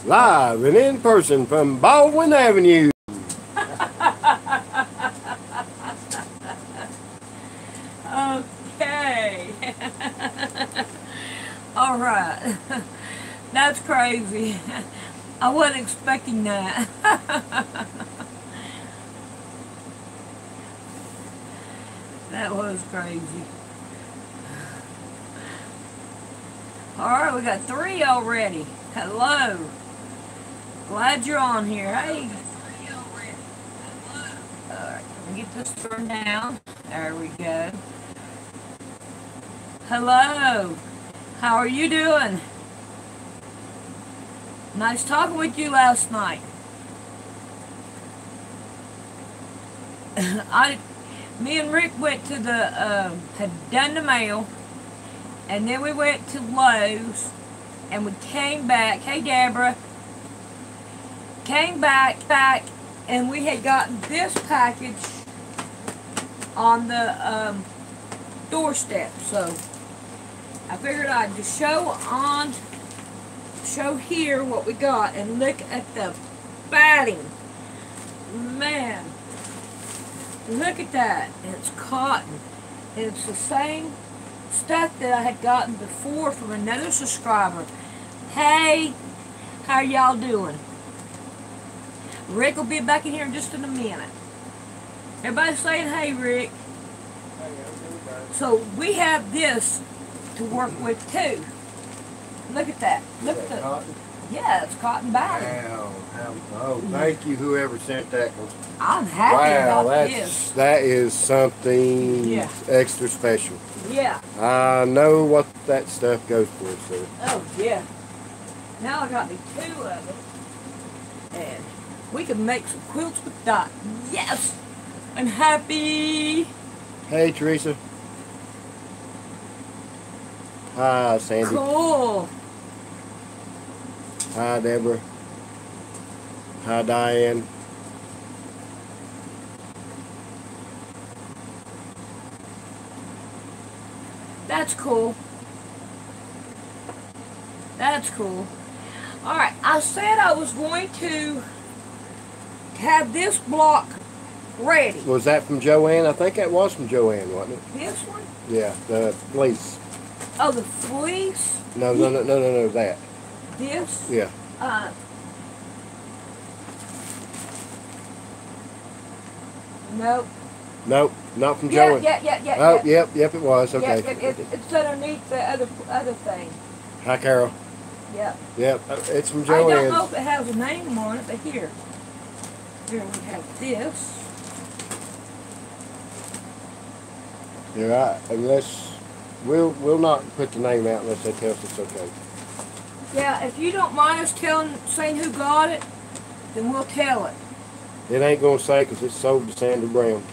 Live and in person from Baldwin Avenue. Okay. All right. That's crazy. I wasn't expecting that. That was crazy. All right, we got 3 already. Hello. Glad you're on here. Hey. Alright, let me get this turned down. There we go. Hello. How are you doing? Nice talking with you last night. Me and Rick went to the, had done the mail, and then we went to Lowe's, and we came back. Hey, Deborah. Came back, and we had gotten this package on the doorstep. So I figured I'd just show here what we got, and look at the batting. Man, look at that. It's cotton. It's the same stuff that I had gotten before from another subscriber. Hey, how y'all doing? Rick will be back in here in just in a minute. Everybody's saying hey, Rick. So we have this to work with too. Look at that. Look at that. Cotton? Yeah, it's cotton batting. Wow. Oh, thank you whoever sent that one. I'm happy about this. That is something extra special. Yeah. I know what that stuff goes for, so. Oh, yeah. Now I got me 2 of them. And we can make some quilts with that. Yes! I'm happy. Hey, Teresa. Hi, Sandy. Cool. Hi, Deborah. Hi, Diane. That's cool. That's cool. Alright, I said I was going to have this block ready. Was that from Joanne? I think that was from Joanne, wasn't it? This one? Yeah, the fleece. Oh, the fleece? No, that. This? Yeah. Nope. Nope, not from Joanne. Yeah. Oh, yep, it was. Okay. Yeah, it's underneath the other thing. Hi, Carol. Yep. Yep, it's from I don't know Joanne. if it has a name on it, but here we have this. You're right. Unless we'll not put the name out unless they tell us it's okay. Yeah, if you don't mind us saying who got it, then we'll tell it. It ain't gonna say because it's sold to Sandra Brown.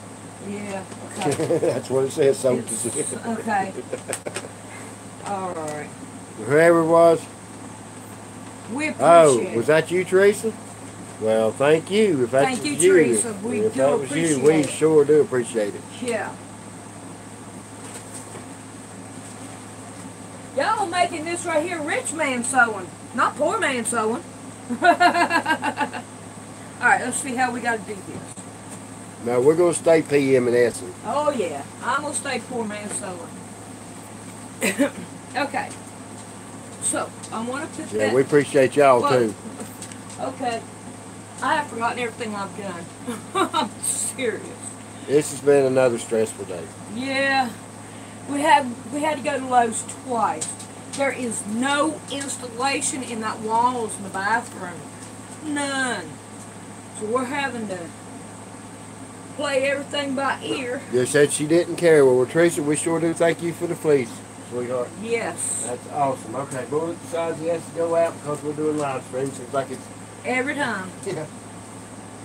Yeah. Okay. That's what it says. Sold to Sandra. Okay. All right. Whoever it was. We appreciate it. Was that you, Teresa? Well, thank you. If that's Thank you, Teresa. We if do that was appreciate you, we it. sure do appreciate it. Yeah. Y'all making this right here rich man sewing, not poor man sewing. Alright, let's see how we got to do this. Now, we're going to stay PM&S. Oh, yeah. I'm going to stay poor man sewing. Okay. So, I want to put that... Yeah, we appreciate y'all, too. Okay. I have forgotten everything I've done. I'm serious. This has been another stressful day. Yeah. We had to go to Lowe's twice. There is no installation in that walls in the bathroom. None. So we're having to play everything by ear. You said she didn't care. Well, Teresa, we sure do thank you for the fleece, sweetheart. Yes. That's awesome. Okay, bullet size has to go out because we're doing live stream. Seems like it's... Every time. Yeah.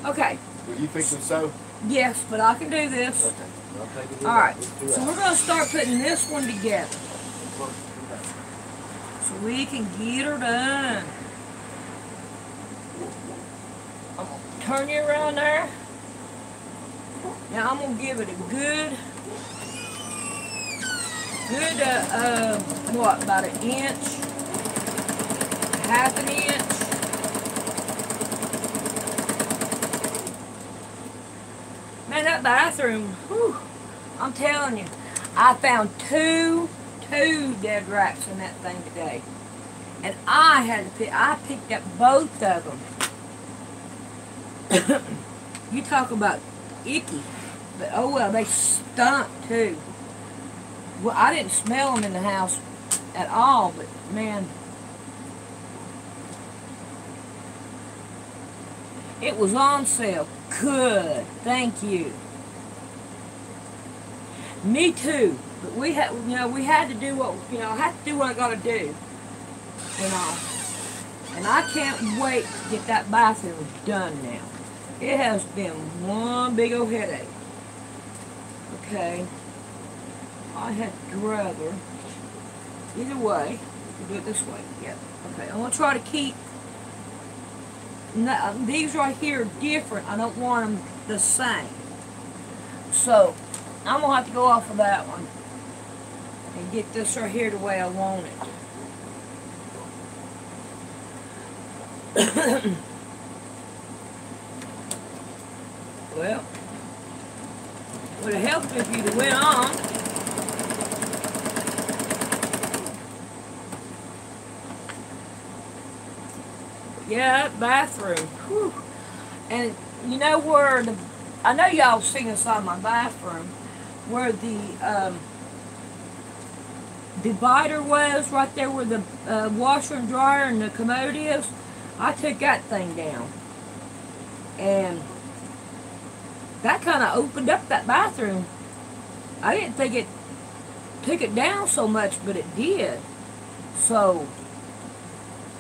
Okay. Will you fix it so? Yes, but I can do this. Okay. I'll take it. Alright. So we're going to start putting this one together. So we can get her done. I'm going to turn you around there. Now I'm going to give it a good, what, about an inch, half an inch. Man, that bathroom, whew, I'm telling you, I found two dead rats in that thing today. And I picked up both of them. You talk about icky. But oh well, they stunk too. Well, I didn't smell them in the house at all, but man, it was on sale. Good, thank you. Me too. But we had, we had to do what, I had to do what I got to do. And I can't wait to get that bathroom done now. It has been one big old headache. Okay. I had rather, either way, we'll do it this way. Yep. Okay, I'm going to try to keep, these right here are different. I don't want them the same. So, I'm going to have to go off of that one and get this right here the way I want it. Well, would have helped if you'd have went on. Yeah, that bathroom. Whew. And you know where I know y'all seen inside my bathroom, where the divider was, right there where the washer and dryer and the commode is. I took that thing down. And that kind of opened up that bathroom. I didn't think it took it down so much, but it did. So,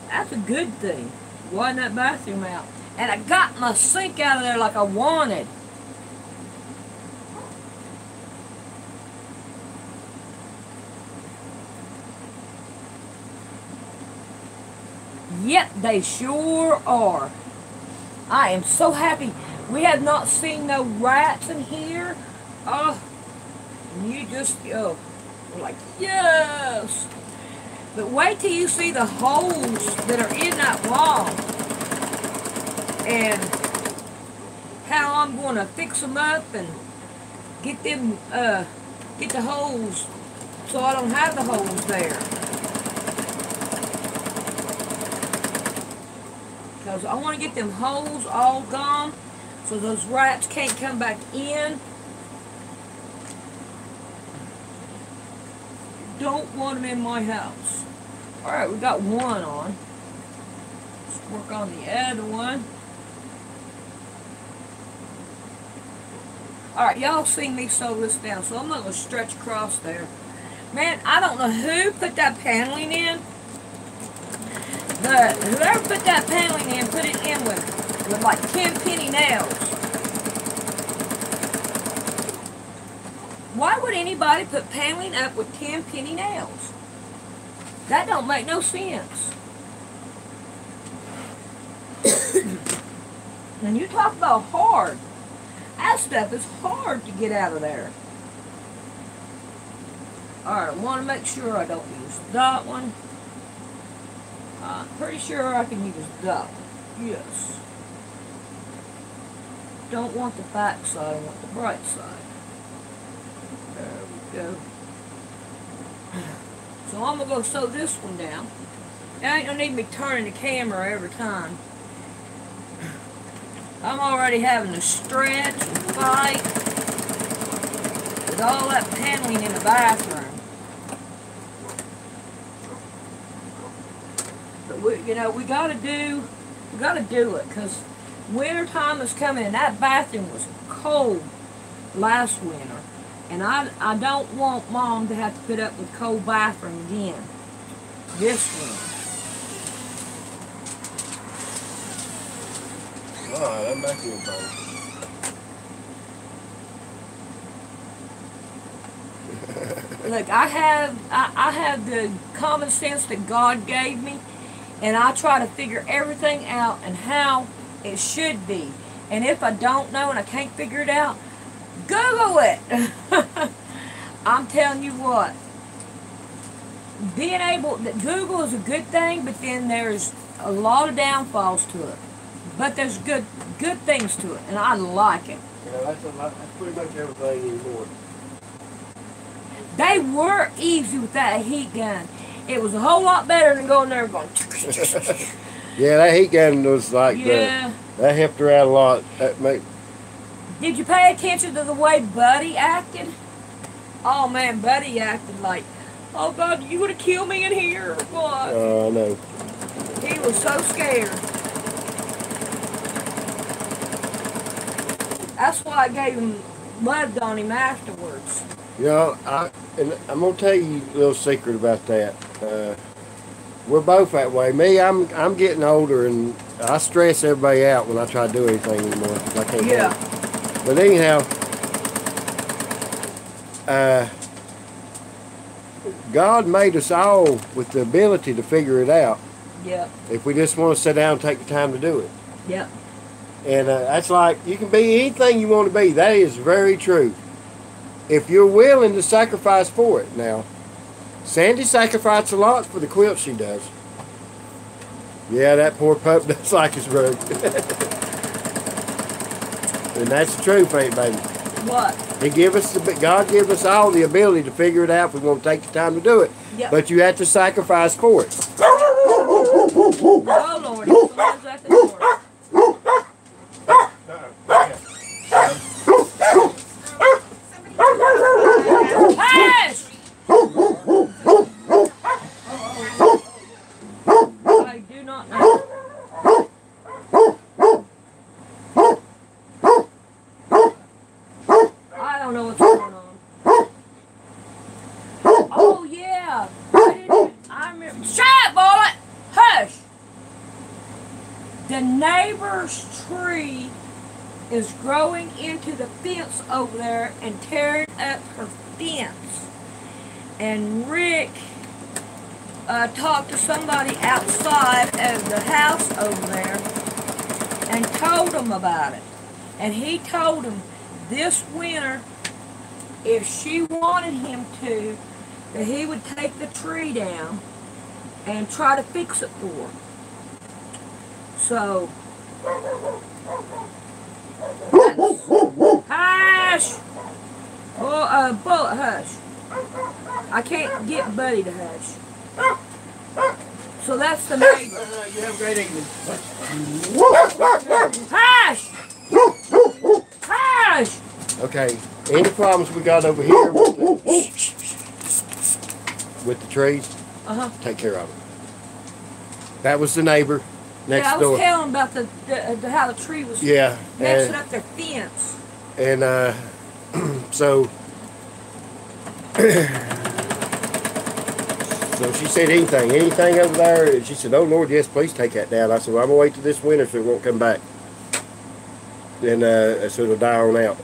that's a good thing. Widen that bathroom out. And I got my sink out of there like I wanted. Yep, they sure are. I am so happy. We have not seen no rats in here. Oh, you just, we're like, yes. But wait till you see the holes that are in that wall. And how I'm going to fix them up and get them, get the holes so I don't have the holes there. Because I want to get them holes all gone so those rats can't come back in. Don't want them in my house. Alright, we got one on. Let's work on the other one. Alright, y'all seen me sew this down, so I'm not going to stretch across there. Man, I don't know who put that paneling in. But whoever put that paneling in, put it in with like 10 penny nails. Why would anybody put paneling up with 10 penny nails? That don't make no sense. And you talk about hard. That stuff is hard to get out of there. Alright, I want to make sure I don't use that one. I'm pretty sure I can use that one. Yes. Don't want the back side, I want the bright side. There we go. So I'm going to go sew this one down. Now ain't no need me turning the camera every time. I'm already having to stretch and fight with all that paneling in the bathroom. But we gotta do it, because winter time is coming, and that bathroom was cold last winter, and I don't want Mom to have to put up with cold bathroom again this winter. Oh, that bathroom cold. Look, I have the common sense that God gave me, and I try to figure everything out and how it should be. And if I don't know and I can't figure it out, Google it. I'm telling you what, Google is a good thing, but then there's a lot of downfalls to it. But there's good things to it, and I like it. That's pretty much everything anymore. They were easy with that heat gun. It was a whole lot better than going there and going. Yeah, that heat gun was like Yeah. that helped her out a lot. That made, Did you pay attention to the way Buddy acted? Oh man, Buddy acted like, oh God, you gonna kill me in here or what? I know. He was so scared. That's why I gave him loved on him afterwards. You know, and I'm gonna tell you a little secret about that. We're both that way. Me, I'm getting older, and I stress everybody out when I try to do anything anymore. 'Cause I can't. Yeah. Help it. But anyhow, God made us all with the ability to figure it out. Yep. If we just want to sit down and take the time to do it. Yep. And that's like, you can be anything you want to be. That is very true. If you're willing to sacrifice for it. Now, Sandy sacrificed a lot for the quilt she does. Yeah, that poor pup does like his rug. And that's the truth, ain't it, baby? What? God give us all the ability to figure it out if we want to take the time to do it. Yep. But you have to sacrifice for it. Oh Lord, someone's at the door. Hush! I do not know. I don't know what's going on. Oh yeah. I remember. Shut up, Bullet! Hush! The neighbor's tree is growing into the fence over there and tearing up her fence. And Rick talked to somebody outside of the house over there and told him about it. And he told him this winter, if she wanted him to, that he would take the tree down and try to fix it for her. So, hush! Oh, Bullet, hush. I can't get Buddy to hush. So that's the neighbor. You have a great evening. Hush! Hush! Okay, any problems we got over here with the trees, take care of it. That was the neighbor next yeah, I was door. telling about the how the tree was messing up their fence. And so she said anything over there, and she said, oh Lord, yes, please take that down. I said, well, I'm gonna wait till this winter so it won't come back. Then so it'll die on out.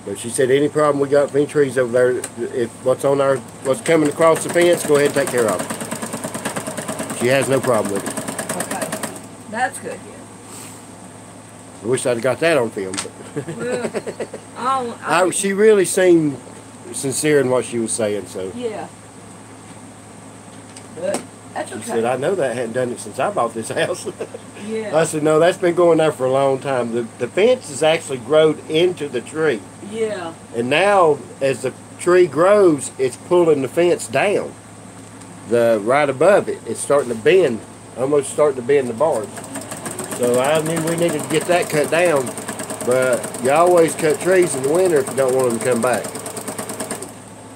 But she said any problem we got with any trees over there, if what's coming across the fence, go ahead and take care of it. She has no problem with it. Okay, that's good. Yeah. I wish I'd have got that on film. Well, She really seemed sincere in what she was saying. So yeah. But that's okay. she said, I know that hadn't done it since I bought this house. Yeah. I said, no, that's been going there for a long time. The fence has actually grown into the tree. Yeah. And now, as the tree grows, it's pulling the fence down. Right above it, it's starting to bend, almost starting to bend the bars. So I knew we needed to get that cut down. But you always cut trees in the winter if you don't want them to come back.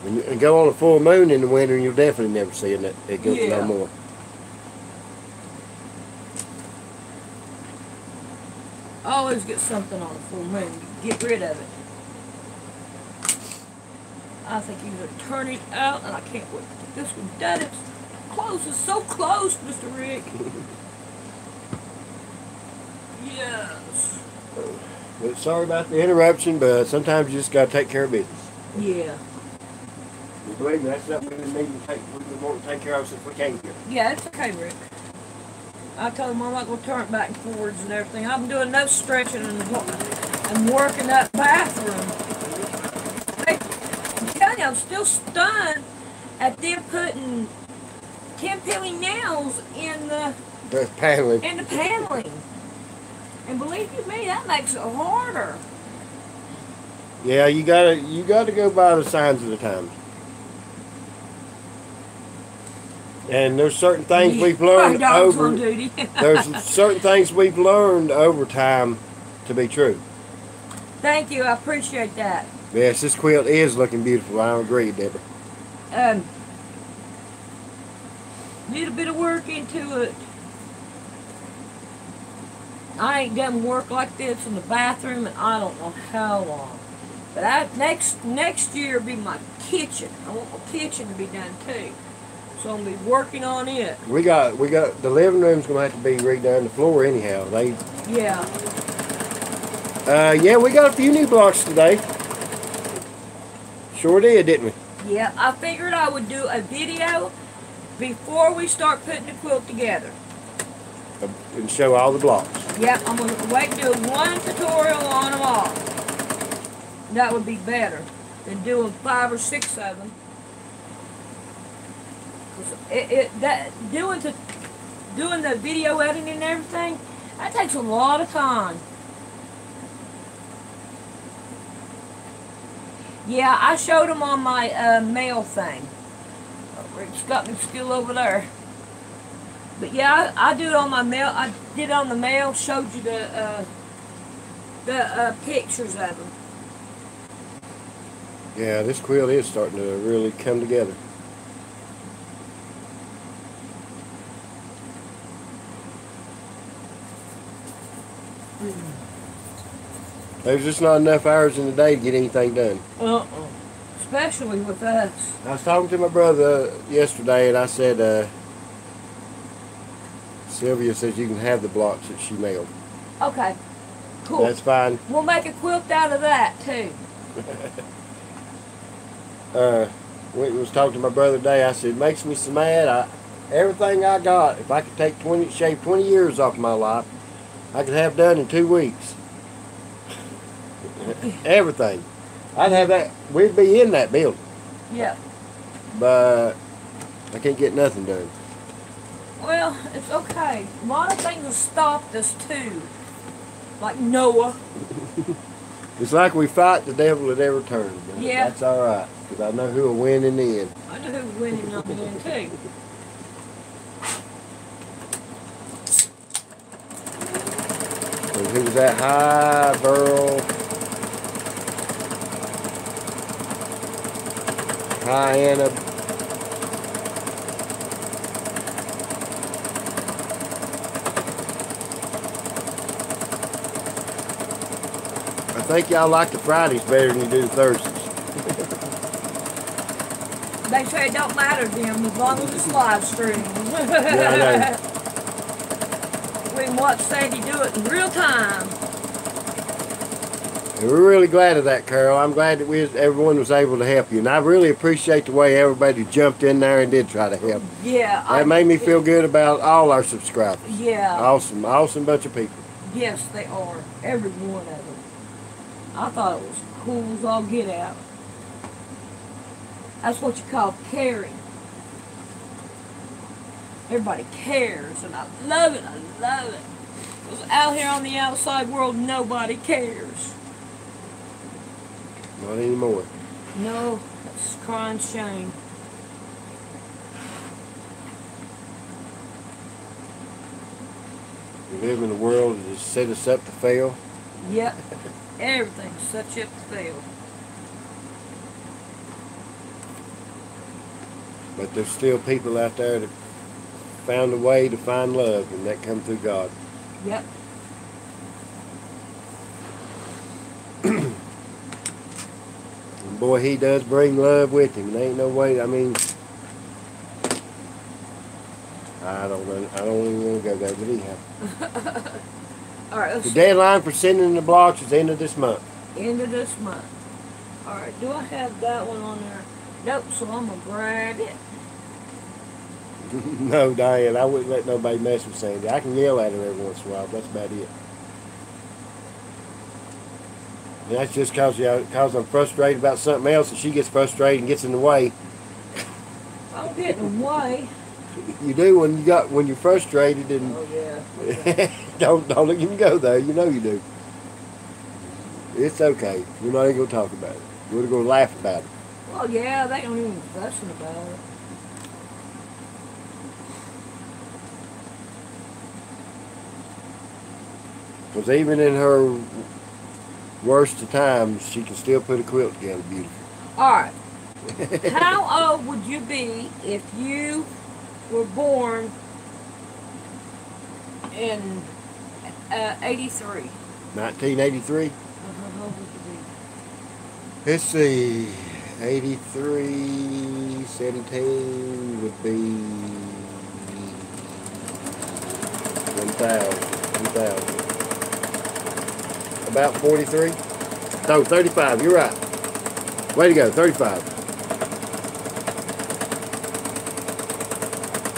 And go on a full moon in the winter, and you'll definitely never see it go no more. Always get something on a full moon. Get rid of it. I think you would turn it out, and I can't wait to get this one done. It's close. It's so close, Mr. Rick. Yes. But sorry about the interruption, but sometimes you just got to take care of business. Yeah. You believe me, that's something we want to take care of since we came here. Yeah, it's okay, Rick. I told him I'm not going to turn it back and forwards and everything. I'm doing no stretching and working that bathroom. Hey, I'm telling you, I'm still stunned at them putting 10 penny nails in the paneling. And believe you me, that makes it harder. Yeah, you gotta go by the signs of the times. And there's certain things we've learned Dog's over. on duty. There's certain things we've learned over time to be true. Thank you, I appreciate that. Yes, this quilt is looking beautiful. I agree, Deborah. Need a bit of work into it. I ain't done work like this in the bathroom and I don't know how long. But next year will be my kitchen. I want my kitchen to be done too. So I'm gonna be working on it. We got the living room's gonna have to be redone. The floor anyhow. Yeah. Yeah, we got a few new blocks today. Sure did, didn't we? Yeah, I figured I would do a video before we start putting the quilt together. And show all the blocks. Yep, I'm going to wait and do one tutorial on them all. That would be better than doing 5 or 6 of them. Doing the video editing and everything, that takes a lot of time. Yeah, I showed them on my mail thing. Rick's got me still over there. But yeah, I do it on my mail. I did it on the mail. Showed you the pictures of them. Yeah, this quilt is starting to really come together. There's just not enough hours in the day to get anything done. Especially with us. I was talking to my brother yesterday, and I said, Sylvia says you can have the blocks that she mailed. Okay, cool. That's fine. We'll make a quilt out of that too. Was talking to my brother today. I said, it makes me so mad. Everything I got, if I could shave 20 years off my life, I could have done in 2 weeks. Everything. I'd have that. We'd be in that building. Yeah. But I can't get nothing done. Well, it's okay. A lot of things have stopped us too. Like Noah. It's like we fight the devil at every turn. But yeah. That's all right, because I know who will win in the end. I know who's winning on the end too. And who was that? Hi, Burl. Hi, Anna. I think y'all like the Fridays better than you do the Thursdays. They say it don't matter to them as long as it's live stream. Yeah, I know. We can watch Sandy do it in real time. And we're really glad of that, Carol. I'm glad that everyone was able to help you. And I really appreciate the way everybody jumped in there and did try to help. Yeah. That made me feel good about all our subscribers. Yeah. Awesome bunch of people. Yes, they are. Every one of them. I thought it was cool as all get out. That's what you call caring. Everybody cares, and I love it. I love it. Because out here on the outside world, nobody cares. Not anymore. No, that's crying shame. We live in a world that has set us up to fail. Yep. Everything's such up to fail. But there's still people out there that found a way to find love, and that comes through God. Yep. And boy, he does bring love with him. There ain't no way. I mean, I don't even want to go there, but anyhow. All right. The deadline for sending the blocks is the end of this month. End of this month. All right. Do I have that one on there? Nope. So I'm gonna grab it. No, Diane, I wouldn't let nobody mess with Sandy. I can yell at her every once in a while, but that's about it. And that's just because I'm frustrated about something else, and she gets frustrated and gets in the way. I'm getting away. You do when you're frustrated, and Oh yeah. don't let him go though. You know you do. It's okay. We're not even going to talk about it. We're going to laugh about it. Well, yeah, they don't even fussing about it. Because even in her worst of times, she can still put a quilt together beautiful. Alright. How old would you be if you were born in 83? 1983? How old would you Let's see. 83, 17 would be 1,000. 2,000. About 43? No, 35. You're right. Way to go. 35.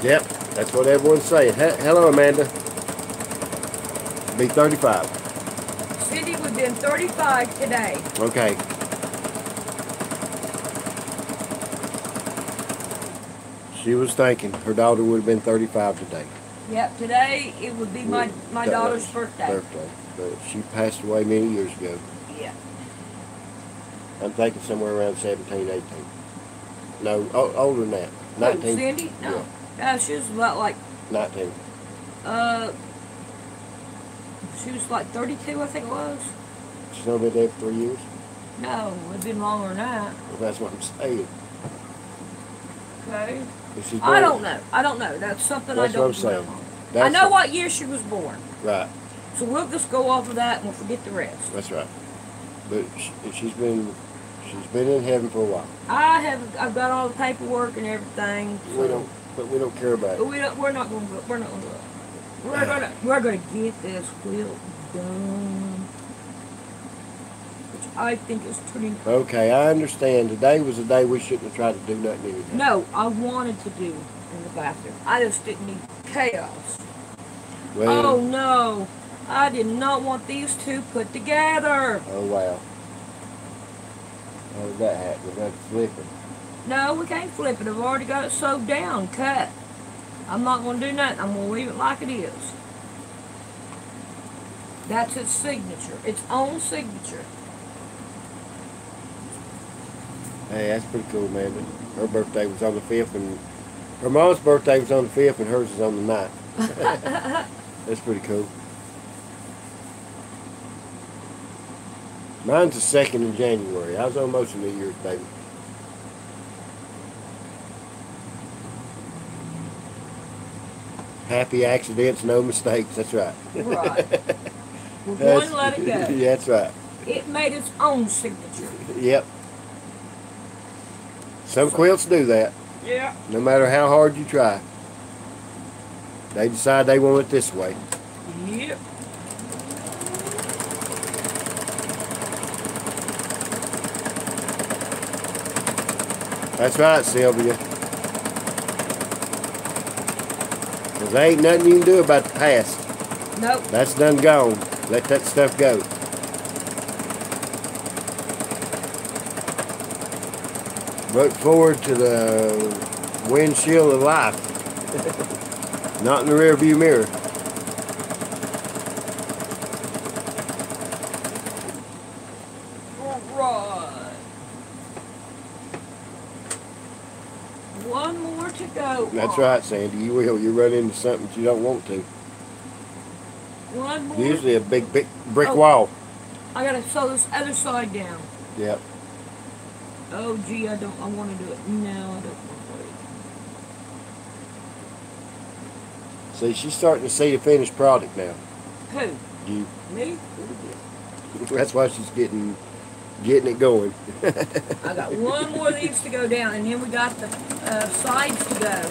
Yep. That's what everyone's saying. Hello, Amanda. Be 35. be? Cindy would have been 35 today. Okay. She was thinking her daughter would have been 35 today. Yep, today it would be my daughter's birthday. But she passed away many years ago. Yeah. I'm thinking somewhere around 17, 18. No, older than that. 19. Who, Cindy? No. Yeah. No, she was about like 19. She was like 32, I think it was. She's only been there for 3 years? No, it'd been longer than that. Well, that's what I'm saying. Okay. If she's I born- don't know. That's something That's I don't what I'm saying. know. That's I know it. what year she was born. Right. So we'll just go off of that and we'll forget the rest. That's right. But she's been in heaven for a while. I've got all the paperwork and everything. So. We don't care about But it. we're not going to. We're going to get this quilt done, which I think is pretty. Okay, I understand. Today was a day we shouldn't have tried to do nothing anyway. No, I wanted to do in the bathroom. I just didn't need chaos. Well, Oh no, I did not want these two put together. oh wow. How did that happen? We got to flip it. No, we can't flip it. I've already got it sewed down, cut. I'm not going to do nothing. I'm going to leave it like it is. That's its signature. Its own signature. Hey, that's pretty cool, man. Her birthday was on the 5th, and her mom's birthday was on the 5th, and hers is on the 9th. That's pretty cool. Mine's the 2nd of January. I was on most of New Year's, baby. Happy accidents, no mistakes. That's right. Right. We're going to let it go. Yeah, that's right. It made its own signature. Yep. Some quilts do that. Yeah. No matter how hard you try. They decide they want it this way. Yep. That's right, Sylvia. Because there ain't nothing you can do about the past. Nope. That's done gone. Let that stuff go. Look forward to the windshield of life. Not in the rearview mirror. Alright. One more to go. That's right, Sandy. You will. You run into something that you don't want to. One more. Usually a big brick Oh. wall. I gotta sew this other side down. Yep. Oh gee, I want to do it. No, I don't want to wait. See, she's starting to see the finished product now. Who? You. Me? That's why she's getting it going. I got one more of these to go down, and then we got the sides to go.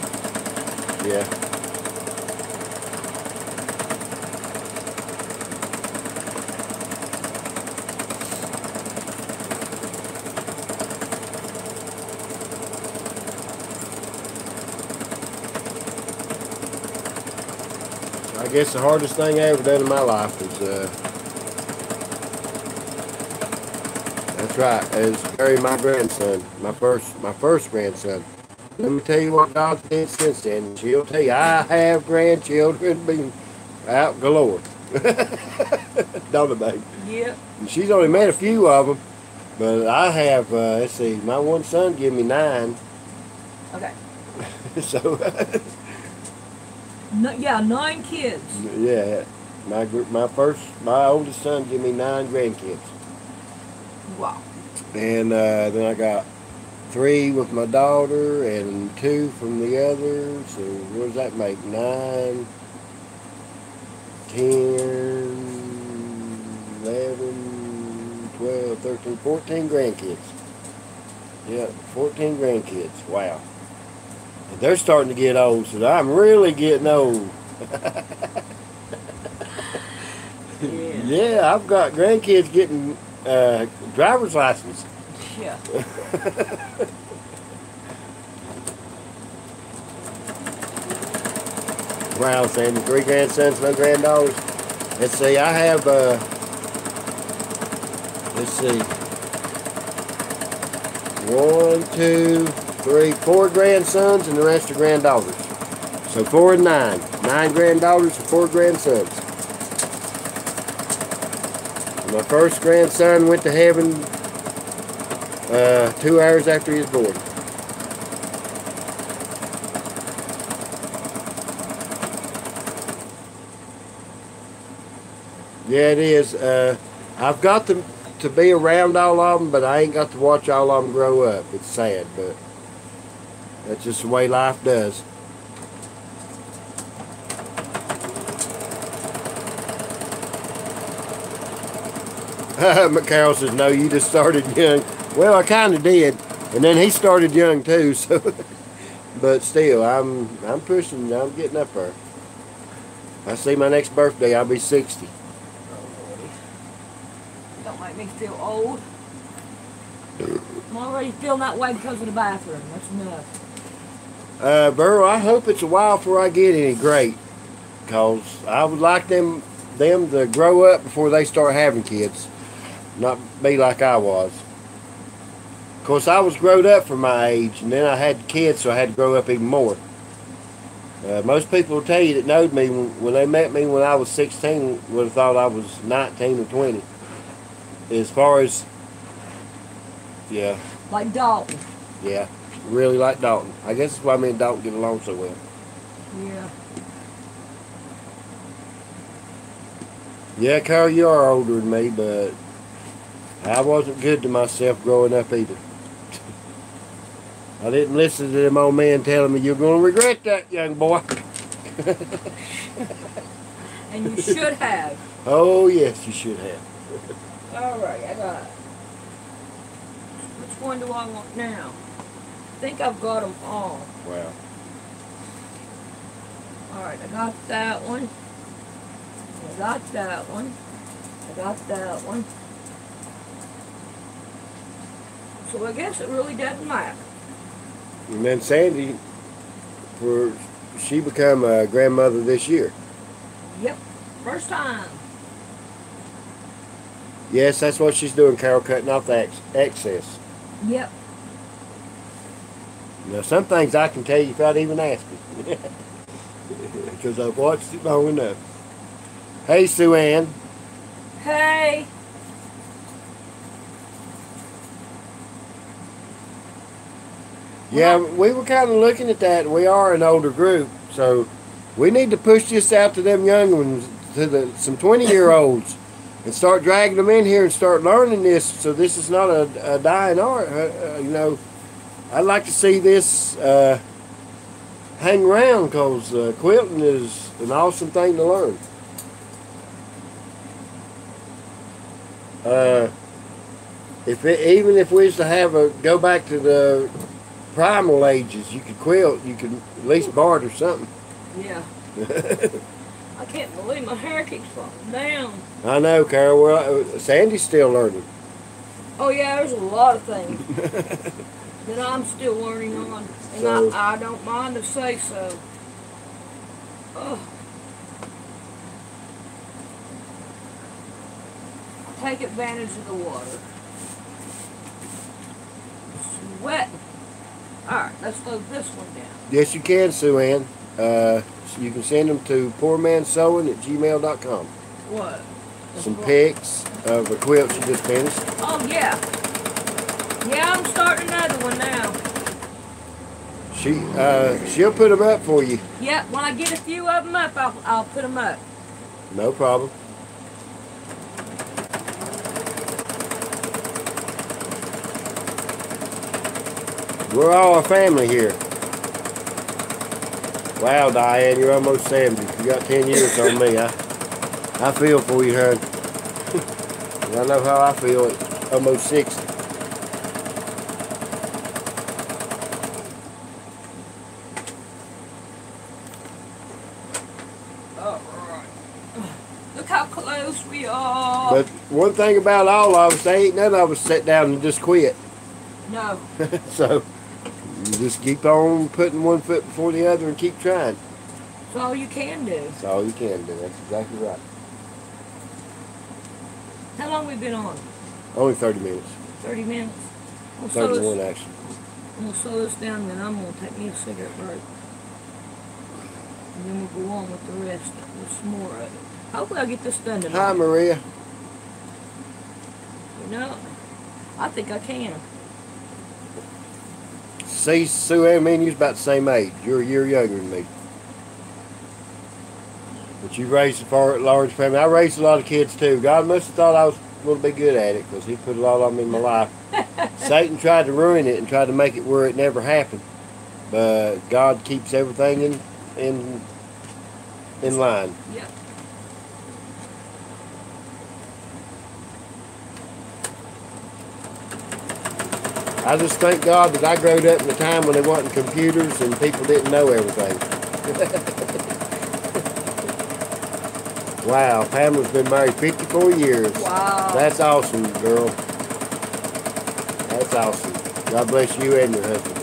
Yeah. I guess the hardest thing I ever done in my life was, that's right, is carry my grandson, my first grandson. Let me tell you what God's did since then. She'll tell you, I have grandchildren been out galore. Don't it, babe? Yep. And she's only met a few of them, but I have. Let's see, my one son gave me 9. Okay. So. No, yeah, 9 kids. Yeah, my oldest son gave me 9 grandkids. Wow. And then I got 3 with my daughter and 2 from the other. So what does that make? 9, 10, 11, 12, 13, 14 grandkids. Yeah, 14 grandkids. Wow. And they're starting to get old, so I'm really getting old. Yeah. Yeah, I've got grandkids getting driver's license. Yeah. Wow, Sandy, 3 grandsons, no granddaughters. Let's see, I have, let's see, 1, 2, 3, 4 grandsons, and the rest are granddaughters. So 4 and 9. 9 granddaughters and 4 grandsons. My first grandson went to heaven 2 hours after he was born. Yeah, it is. I've got to be around all of them, but I ain't got to watch all of them grow up. It's sad, but that's just the way life does. McCarroll says, no, you just started young. Well, I kind of did. And then he started young too, so. But still, I'm pushing, I'm getting up there. I see my next birthday, I'll be 60. Don't make me feel old. I'm already feeling that way because of the bathroom. That's enough. Burl, I hope it's a while before I get any great. Because I would like them to grow up before they start having kids. Not be like I was. Of course, I was growed up for my age, and then I had kids, so I had to grow up even more. Most people will tell you that knowed me when they met me when I was 16 would have thought I was 19 or 20. As far as, yeah. Like Dalton. Yeah, really like Dalton. I guess that's why me and Dalton get along so well. Yeah. Yeah, Carl, you are older than me, but I wasn't good to myself growing up either. I didn't listen to them old men telling me, you're going to regret that, young boy. And you should have. Oh, yes, you should have. Alright, I got it. Which one do I want now? I think I've got them all. Wow. Alright, I got that one. I got that one. I got that one. So I guess it really doesn't matter. And then Sandy, she become a grandmother this year. Yep. First time. Yes, that's what she's doing, Carol, cutting off the excess. Yep. Now, some things I can tell you without even asking. Because I've watched it long enough. Hey, Sue Ann. Hey. Yeah, we were kind of looking at that, and we are an older group, so we need to push this out to them young ones, to some 20-year-olds, and start dragging them in here and start learning this, so this is not a dying art. You know, I'd like to see this hang around, because quilting is an awesome thing to learn. Even if we was to go back to the primal ages, you could quilt, you could at least barter something. Yeah. I can't believe my hair keeps falling down. I know, Carol. Well, Sandy's still learning. Oh yeah, there's a lot of things that I'm still learning on, and So- I don't mind to say so. Ugh. Take advantage of the water. Sweating. Alright, let's load this one down. Yes, you can, Sue Ann. You can send them to poormansewing@gmail.com. What? Some pics of a quilt she just finished. Oh, yeah. Yeah, I'm starting another one now. She'll put them up for you. Yeah, when I get a few of them up, I'll put them up. No problem. We're all a family here. Wow, Diane, you're almost 70. You got 10 years on me. I feel for you, hon. I know how I feel at almost 60. Alright. Look how close we are. But one thing about all of us, they ain't none of us sit down and just quit. No. So, you just keep on putting one foot before the other and keep trying. That's all you can do. That's all you can do. That's exactly right. How long we been on? Only 30 minutes. 30 minutes? 31 actually. I'm going to slow this down, then I'm going to take me a cigarette break. And then we'll go on with the rest, with some more of it. Hopefully I'll get this done tonight. Hi, Maria. You know, I think I can. See, Sue Ann, me and you's about the same age. You're a year younger than me. But you raised a large family. I raised a lot of kids too. God must have thought I was going to be good at it because he put a lot on me in my life. Satan tried to ruin it and tried to make it where it never happened. But God keeps everything in line. Yep. I just thank God that I growed up in a time when there wasn't computers and people didn't know everything. Wow, Pamela's been married 54 years. Wow. That's awesome, girl. That's awesome. God bless you and your husband.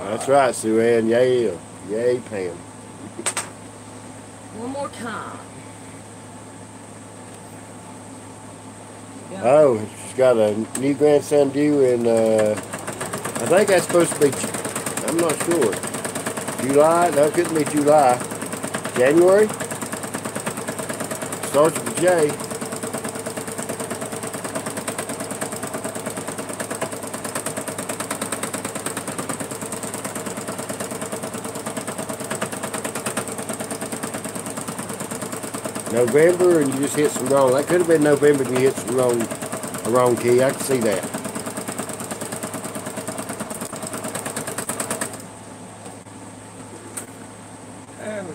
That's right, Sue Ann. Yeah. Yay, Pam. One more time. Yep. Oh, she's got a new grandson due in, I think that's supposed to be, I'm not sure. July? No, it couldn't be July. January? Starts with a J. November, and you just hit some wrong. That could have been November and you hit some wrong key. I can see that. There we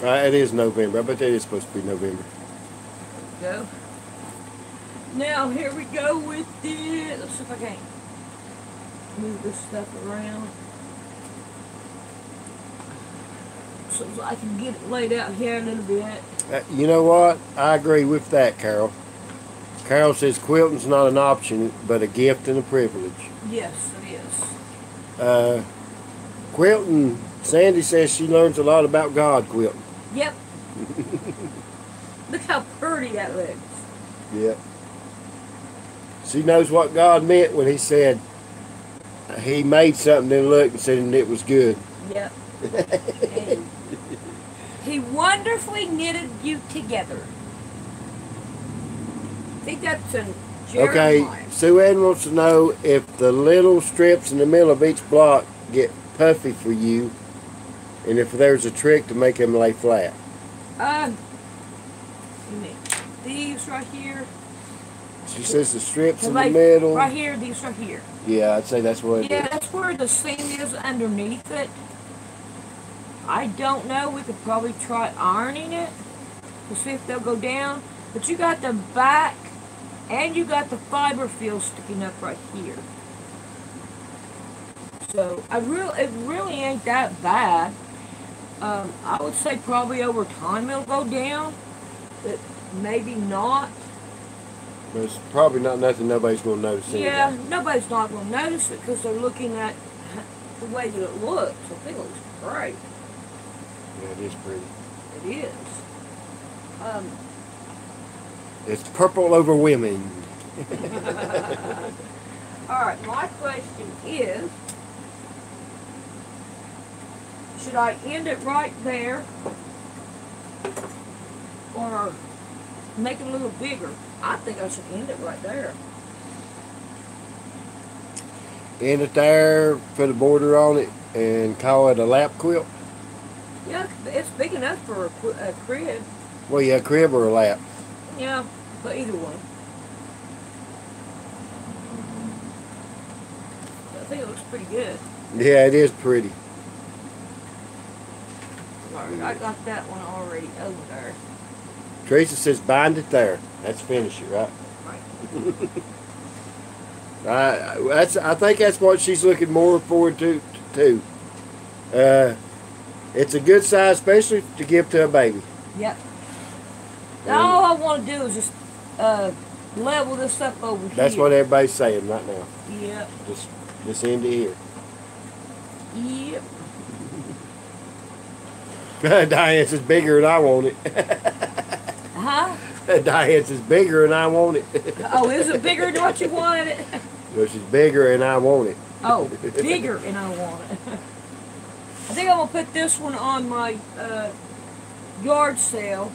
go. It is November. I bet that is supposed to be November. Go. Now here we go with the. Let's see if I can move this stuff around so I can get it laid out here a little bit. You know what? I agree with that, Carol. Carol says quilting's not an option, but a gift and a privilege. Yes, it is. Quilting, Sandy says she learns a lot about God quilting. Yep. Look how pretty that looks. Yep. She knows what God meant when he said he made something and looked and said it was good. Yep. He wonderfully knitted you together. I think that's in Jeremiah. Okay, Sue Ann wants to know if the little strips in the middle of each block get puffy for you, and if there's a trick to make them lay flat. These right here. She says the strips in the Like, middle. right here, these right here. Yeah, I'd say that's what it Yeah, is. that's where the seam is underneath it. I don't know. We could probably try ironing it to see if they'll go down. But you got the back and you got the fiber feel sticking up right here. So it really ain't that bad. I would say probably over time it'll go down, but maybe not. But it's probably not nothing nobody's going to notice Yeah, anyway. nobody's not going to notice it because they're looking at the way that it looks. I think it looks great. Yeah, it is pretty. It is. It's purple over women. Alright, my question is, should I end it right there or make it a little bigger? I think I should end it right there. End it there, put a border on it, and call it a lap quilt. Yeah, it's big enough for a crib. Well, yeah, crib or a lap. Yeah, but either one. I think it looks pretty good. Yeah, it is pretty. Alright, I got that one already over there. Teresa says bind it there. That's finish it, right? Right. I think that's what she's looking more forward to too. It's a good size, especially to give to a baby. Yep. All I want to do is just level this up over here. That's what everybody's saying right now. Yep. Just end it here. Yep. Diane says bigger and I want it. Huh? Diane says bigger and I want it. Oh, is it bigger than what you wanted it? No, she's bigger and I want it. Oh, bigger and I want it. I think I'm going to put this one on my yard sale.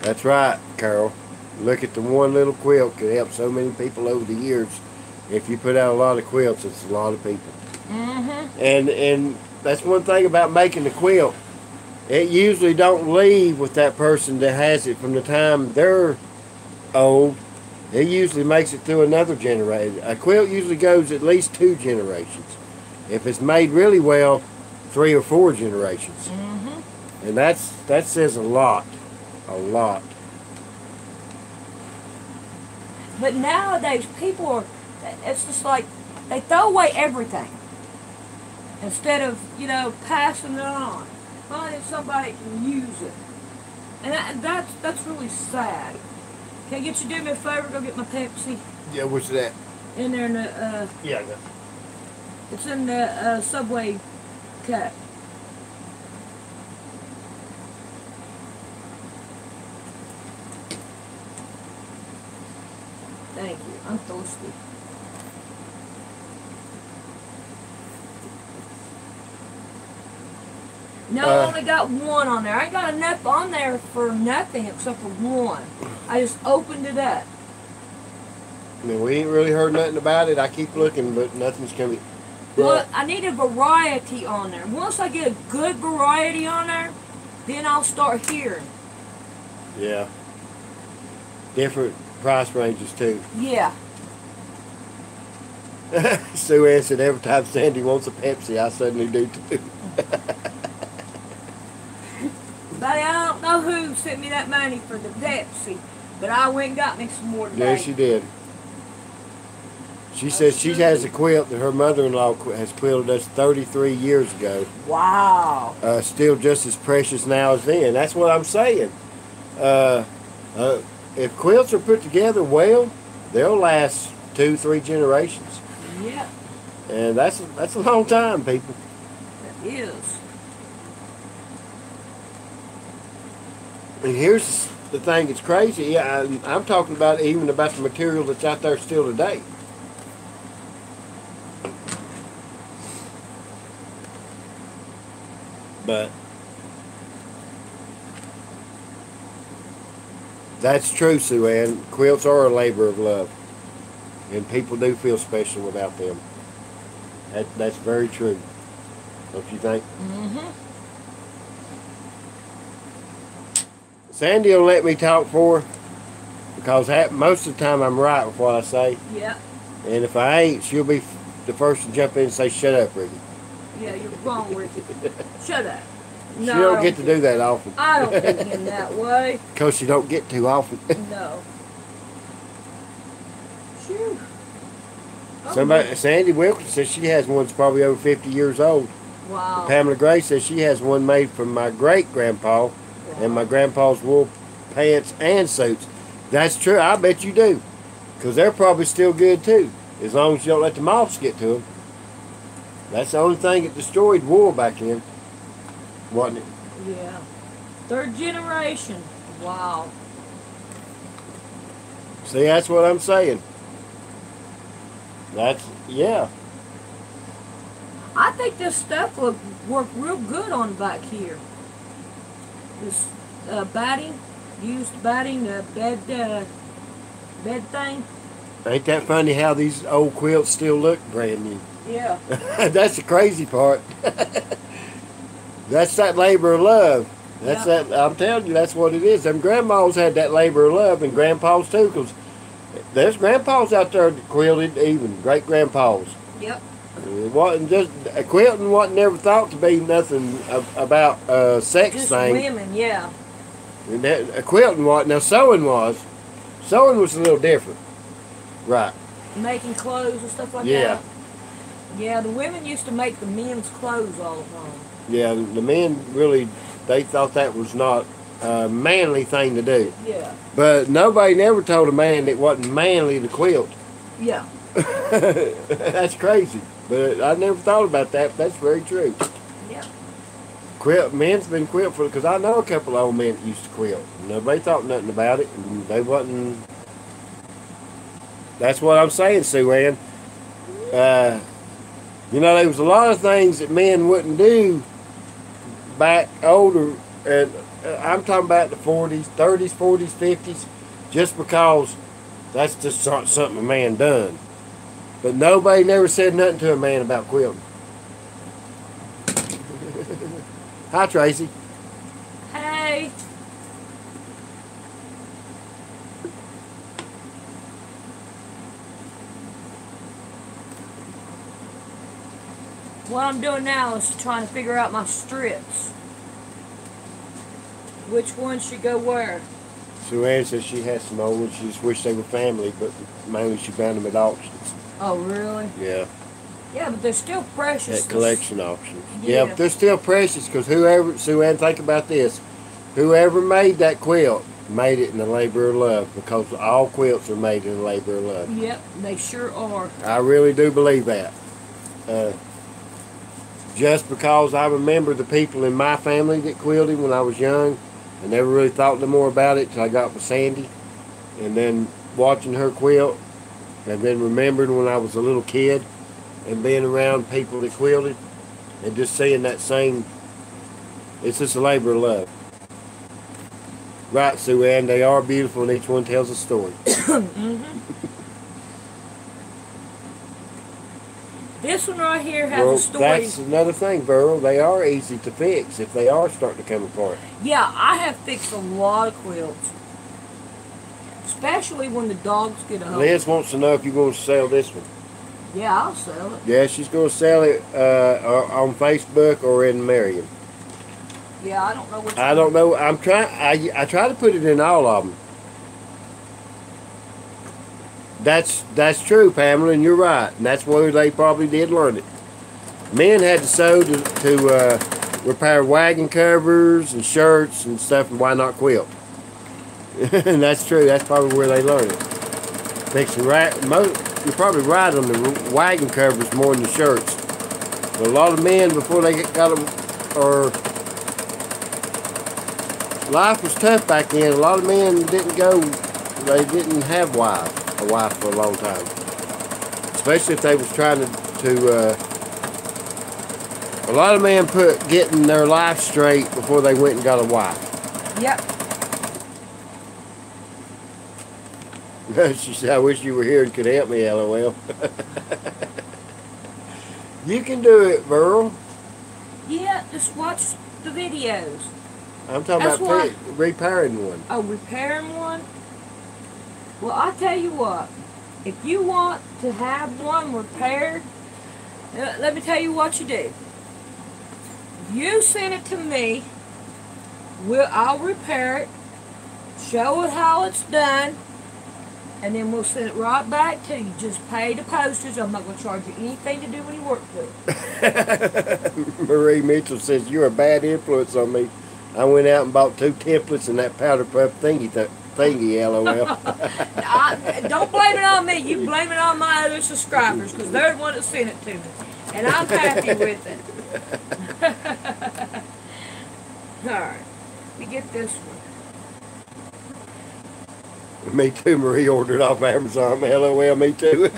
That's right, Carol. Look at the one little quilt could help so many people over the years. If you put out a lot of quilts, it's a lot of people. Mm-hmm. And that's one thing about making the quilt. It usually don't leave with that person that has it from the time they're old. It usually makes it through another generation. A quilt usually goes at least 2 generations. If it's made really well, 3 or 4 generations. Mm-hmm. And that says a lot. A lot. But nowadays, people are, it's just like, they throw away everything. Instead of, passing it on. Finding somebody can use it. And that's really sad. Can I get you to do me a favor? Go get my Pepsi. Yeah, what's that? In there in the, Yeah, I got it. it's in the Subway cup. Thank you. I'm thirsty. No, I only got one on there. I ain't got enough on there for nothing except for one. I just opened it up. I mean, we ain't really heard nothing about it. I keep looking, but nothing's coming. Well, I need a variety on there. Once I get a good variety on there, then I'll start hearing. Yeah. Different price ranges, too. Yeah. Sue Ann said every time Sandy wants a Pepsi, I suddenly do, too. Buddy, I don't know who sent me that money for the Pepsi, but I went and got me some more today. Yeah, she did. She says she has a quilt that her mother-in-law has quilted us 33 years ago. Wow. Still just as precious now as then. That's what I'm saying. If quilts are put together well, they'll last 2-3 generations. Yep. And that's a long time, people. It is. And here's the thing that's crazy. Yeah, I'm talking about even about the material that's out there still today. But that's true, Sue Ann. Quilts are a labor of love. And people do feel special without them. That's very true. Don't you think? Mm-hmm. Sandy will let me talk for her because most of the time I'm right with what I say. Yep. And if I ain't, she'll be the first to jump in and say, "Shut up, Ricky." Yeah, you're wrong, Ricky. Shut up. She don't get to do that often. I don't think him that way. Because she don't get to often. No. Phew. Sandy Wilkins says she has one that's probably over 50 years old. Wow. Pamela Gray says she has one made from my great-grandpa and my grandpa's wool pants and suits. That's true. I bet you do. Because they're probably still good, too. As long as you don't let the moths get to them. That's the only thing that destroyed wool back then. Wasn't it? Yeah. 3rd generation. Wow. See, that's what I'm saying. Yeah. I think this stuff would work real good on back here. This batting, used batting, bed thing. Ain't that funny how these old quilts still look brand new? Yeah. That's the crazy part. That's that labor of love. That's that. I'm telling you, that's what it is. Them grandmas had that labor of love, and grandpas too, because there's grandpas out there that quilted, even great grandpas. Yep. It wasn't just quilting. Wasn't never thought to be nothing about sex Just thing. women, yeah. And that, quilting was. Now sewing was. Sewing was a little different. Right. Making clothes and stuff like Yeah. that. Yeah, the women used to make the men's clothes all the time. Yeah, the men really, they thought that was not a manly thing to do. Yeah. But nobody never told a man it wasn't manly to quilt. Yeah. That's crazy. But I never thought about that. But that's very true. Yeah. Quilt, men's been quilt for, because I know a couple of old men that used to quilt. Nobody thought nothing about it. And they wasn't. That's what I'm saying, Sue Ann. You know, there was a lot of things that men wouldn't do back older, and I'm talking about the 40s, 30s, 40s, 50s, just because that's just something a man done. But nobody never said nothing to a man about quilting. Hi, Tracy. Hey. What I'm doing now is trying to figure out my strips. Which one should go where? Sue Ann says she has some old ones. She just wished they were family, but mainly she found them at auctions. Oh, really? Yeah. Yeah, but they're still precious. At collection auctions. Yeah. But they're still precious, because whoever, Sue Ann, think about this. Whoever made that quilt made it in the labor of love, because all quilts are made in the labor of love. Yep, they sure are. I really do believe that. Just because I remember the people in my family that quilted when I was young, I never really thought no more about it till I got with Sandy. And then watching her quilt, and then remembering when I was a little kid and being around people that quilted and just seeing that same, it's just a labor of love. Right, Sue Ann, they are beautiful and each one tells a story. This one right here has Well, a story. that's another thing, Burl. They are easy to fix if they are starting to come apart. Yeah, I have fixed a lot of quilts. Especially when the dogs get home. Liz wants to know if you're going to sell this one. Yeah, I'll sell it. Yeah, she's going to sell it on Facebook or in Marion. Yeah, I don't know which I one. don't know. I'm trying. I try to put it in all of them. That's true, Pamela, and you're right. And that's where they probably did learn it. Men had to sew to repair wagon covers and shirts and stuff, and why not quilt? And that's true. That's probably where they learned it. Fixing you're probably right on the wagon covers more than the shirts. But a lot of men, before they got them, or life was tough back then. A lot of men didn't go. They didn't have a wife for a long time, especially if they was trying to a lot of men put getting their life straight before they went and got a wife. Yep. She said, I wish you were here and could help me, LOL. You can do it, Burl. Yeah, just watch the videos. I'm talking That's about repairing one. Oh, repairing one? Well, I'll tell you what. If you want to have one repaired, let me tell you what you do. You send it to me. I'll repair it, show it how it's done, and then we'll send it right back to you. Just pay the postage. I'm not going to charge you anything to do any work to it. Marie Mitchell says, you're a bad influence on me. I went out and bought 2 templates and that powder puff thingy, LOL. Don't blame it on me. You blame it on my other subscribers, because they're the one that sent it to me. And I'm happy with it. Alright. Let me get this one. Me too, Marie ordered off Amazon. LOL, me too.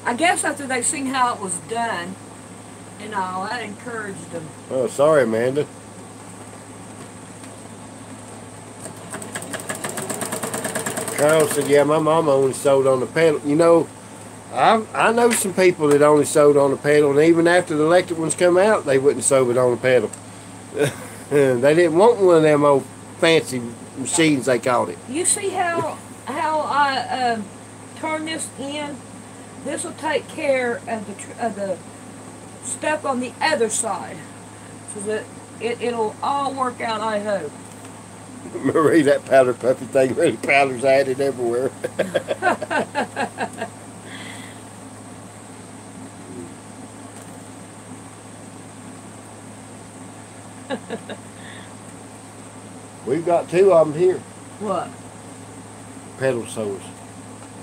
I guess after they seen how it was done and all, that encouraged them. Oh, sorry, Amanda. Carl said, yeah, my mama only sewed on the pedal. You know, I know some people that only sewed on the pedal, and even after the electric ones come out, they wouldn't sew it on the pedal. They didn't want one of them old fancy machines, they called it. You see how I turn this in? This will take care of the stuff on the other side, so that it'll all work out, I hope. Marie, that powder puffy thing, really powder's added everywhere. We've got two of them here. What? Pedal sewers.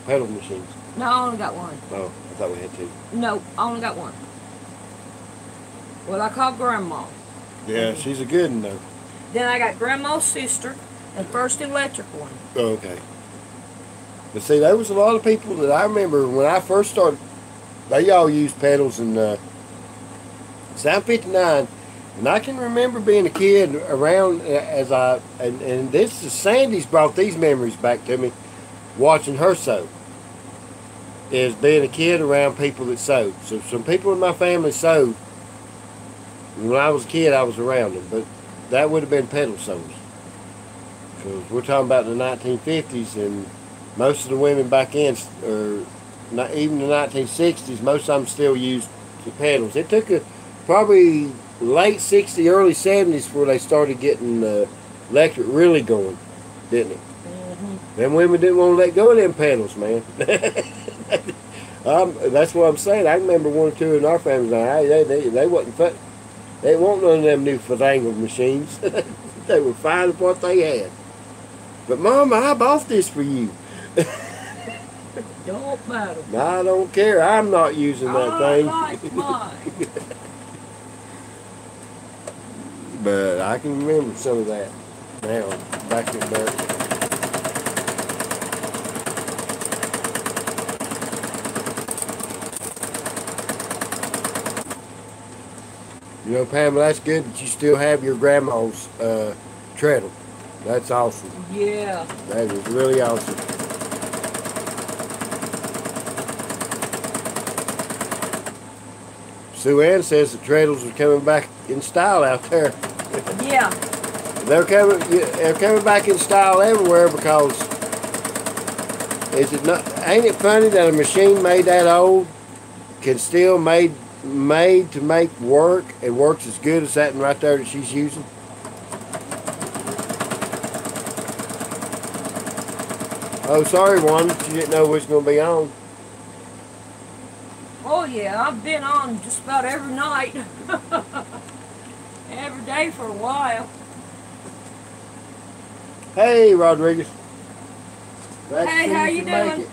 Pedal machines. No, I only got one. Oh, I thought we had two. No, I only got one. What I call Grandma. Yeah, she's a good one though. Then I got Grandma's sister and first electric one. Oh, okay. But see, there was a lot of people that I remember when I first started, they all used pedals in Sound 59. And I can remember being a kid around and this is Sandy's brought these memories back to me, watching her sew. Is being a kid around people that sewed. So some people in my family sewed. When I was a kid, I was around them, but that would have been pedal sews. Because we're talking about the 1950s, and most of the women back in, or not even the 1960s, most of them still used the pedals. It took probably late 60s, early 70s before they started getting electric really going, didn't it? Mm-hmm. Them women didn't want to let go of them pedals, man. That's what I'm saying. I remember one or two in our family. They wasn't fun. They weren't none of them new fangled machines. They were fine with what they had. But Mama, I bought this for you. Don't matter. I don't care. I'm not using that thing. Like mine. But I can remember some of that now, back in America. You know, Pamela, that's good that you still have your grandma's treadle. That's awesome. Yeah. That is really awesome. Sue Ann says the treadles are coming back in style out there. Yeah. They're coming back in style everywhere because ain't it funny that a machine made that old can still made to make work and works as good as that one right there that she's using? Oh, sorry, Wanda, you didn't know what's going to be on. Oh yeah, I've been on just about every night. Every day for a while. Hey, Rodriguez. Hey, how you doing?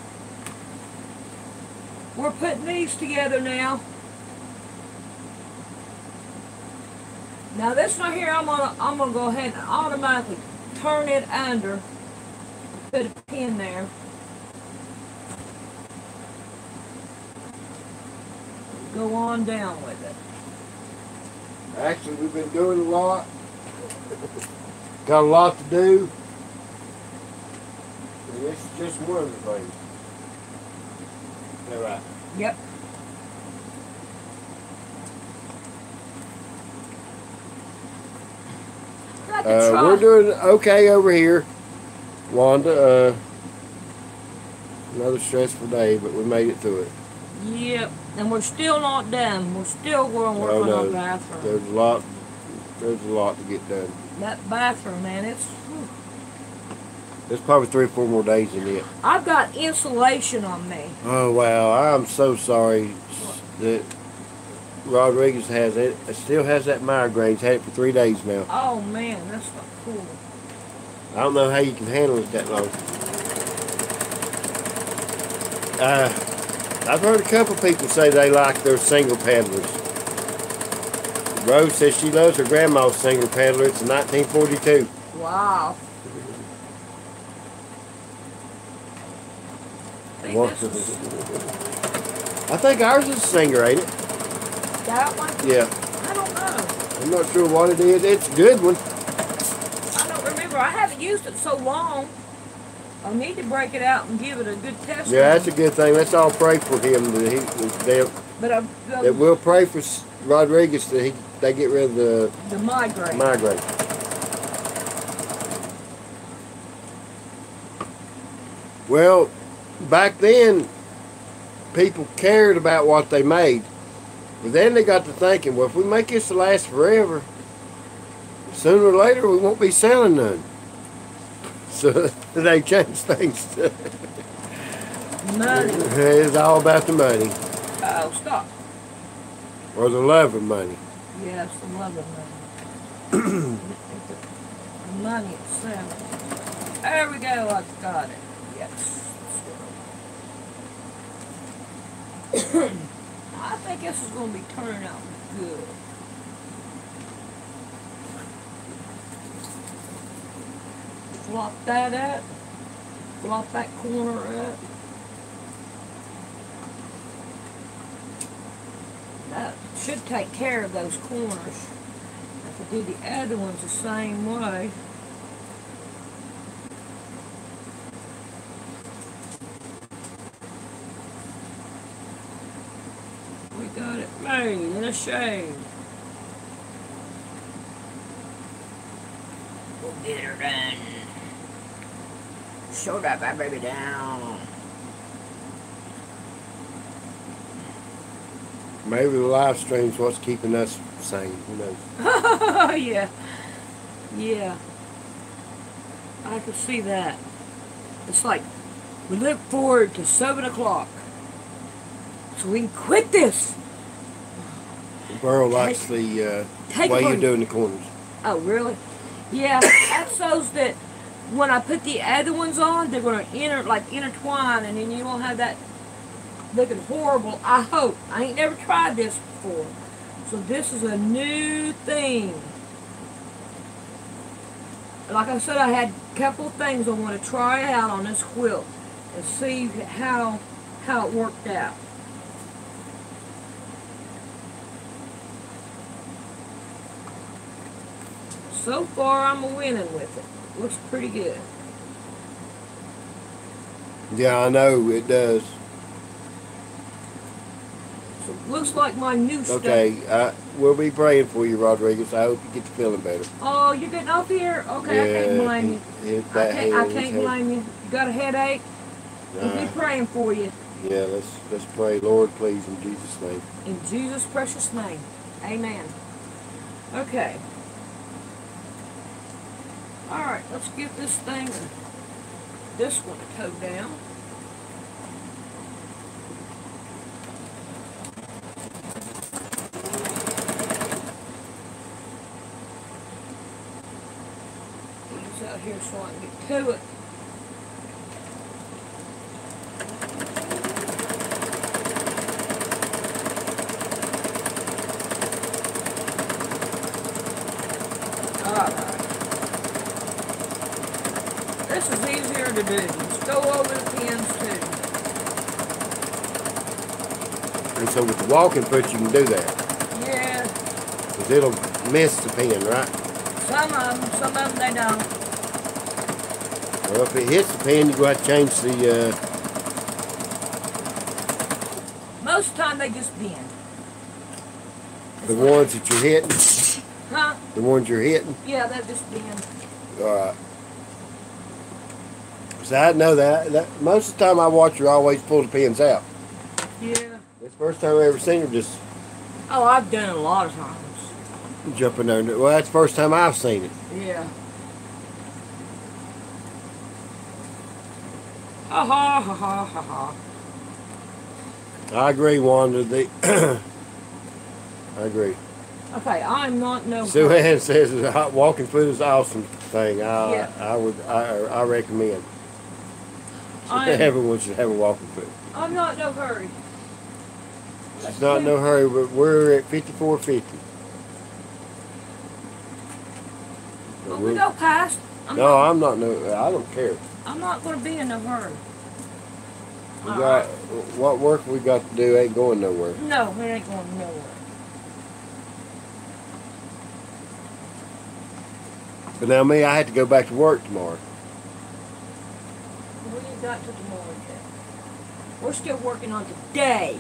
We're putting these together now. Now this one here, I'm gonna go ahead and automatically turn it under. Put a pin there. Go on down with it. Actually, we've been doing a lot. Got a lot to do. And this is just one of the things. Is that right? Yep. We're doing okay over here, Wanda. Another stressful day, but we made it through it. Yep, and we're still not done. We're still going to work on our bathroom. There's a lot to get done. That bathroom, man, it's... There's probably 3 or 4 more days in it. I've got insulation on me. Oh, wow. I'm so sorry that Rodriguez has it. It still has that migraine. He's had it for 3 days now. Oh, man, that's not cool. I don't know how you can handle it that long. I've heard a couple people say they like their single paddlers. Rose says she loves her grandma's single paddler. It's a 1942. Wow. I think ours is a Singer, ain't it? That one? Yeah. I don't know. I'm not sure what it is. It's a good one. I don't remember. I haven't used it so long. I need to break it out and give it a good test. Yeah, that's a good thing. Let's all pray for him. But that we'll pray for Rodriguez that they get rid of the migraine. Well, back then, people cared about what they made. But then they got to thinking, well, if we make this last forever, sooner or later we won't be selling none. So they changed things to money. It's all about the money. Oh, stop. Or the love of money. Yes, the love of money. The money itself. There we go, I got it. Yes. I think this is going to be turning out good. Flop that up. Flop that corner up. That should take care of those corners. If I do the other ones the same way. We got it made in a shade. We'll get her done. Show that baby down. Maybe the live stream's what's keeping us sane. Who knows? Yeah. Yeah. I can see that. It's like we look forward to 7 o'clock. So we can quit this. Burl likes the way you're doing the corners. Oh, really? Yeah, that's so that when I put the other ones on, they're going to intertwine, and then you won't have that looking horrible. I hope. I ain't never tried this before. So this is a new thing. Like I said, I had a couple of things I want to try out on this quilt and see how it worked out. So far, I'm winning with it. Looks pretty good. Yeah, I know it does. So it looks like my new stuff. Okay, we'll be praying for you, Rodriguez. I hope you get to feeling better. Oh, you're getting off here? Okay, yeah, I can't blame you. I can't blame you. You got a headache? We'll be praying for you. Yeah, let's pray. Lord, please, in Jesus' name. In Jesus' precious name. Amen. Okay. Alright, let's get this one towed down. He's out here so I can get to it. This is easier to do. Just go over the pins too. And so with the walking foot, you can do that. Yeah. Because it'll miss the pin, right? Some of them they don't. Well, if it hits the pin, you're going to have to change the... Most of the time they just bend. The ones that you're hitting? Huh? The ones you're hitting? Yeah, they just bend. Alright. So I know that most of the time I watch her always pull the pins out. Yeah. It's the first time I ever seen her just... Oh, I've done it a lot of times. Jumping under. Well, that's the first time I've seen it. Yeah. Ha ha ha ha ha ha. I agree, Wanda. I agree. Okay, I'm not no. Sue Ann says walking foot is an awesome thing. Yeah. I recommend. Everyone should have a walking foot. I'm not in no hurry. It's not in no hurry, but we're at 54.50. Well, we go past. I'm not. No, I don't care. I'm not going to be in no hurry. We got what work we got to do ain't going nowhere. No, it ain't going nowhere. But now me, I had to go back to work tomorrow. What do you got till tomorrow, Jay? We're still working on today.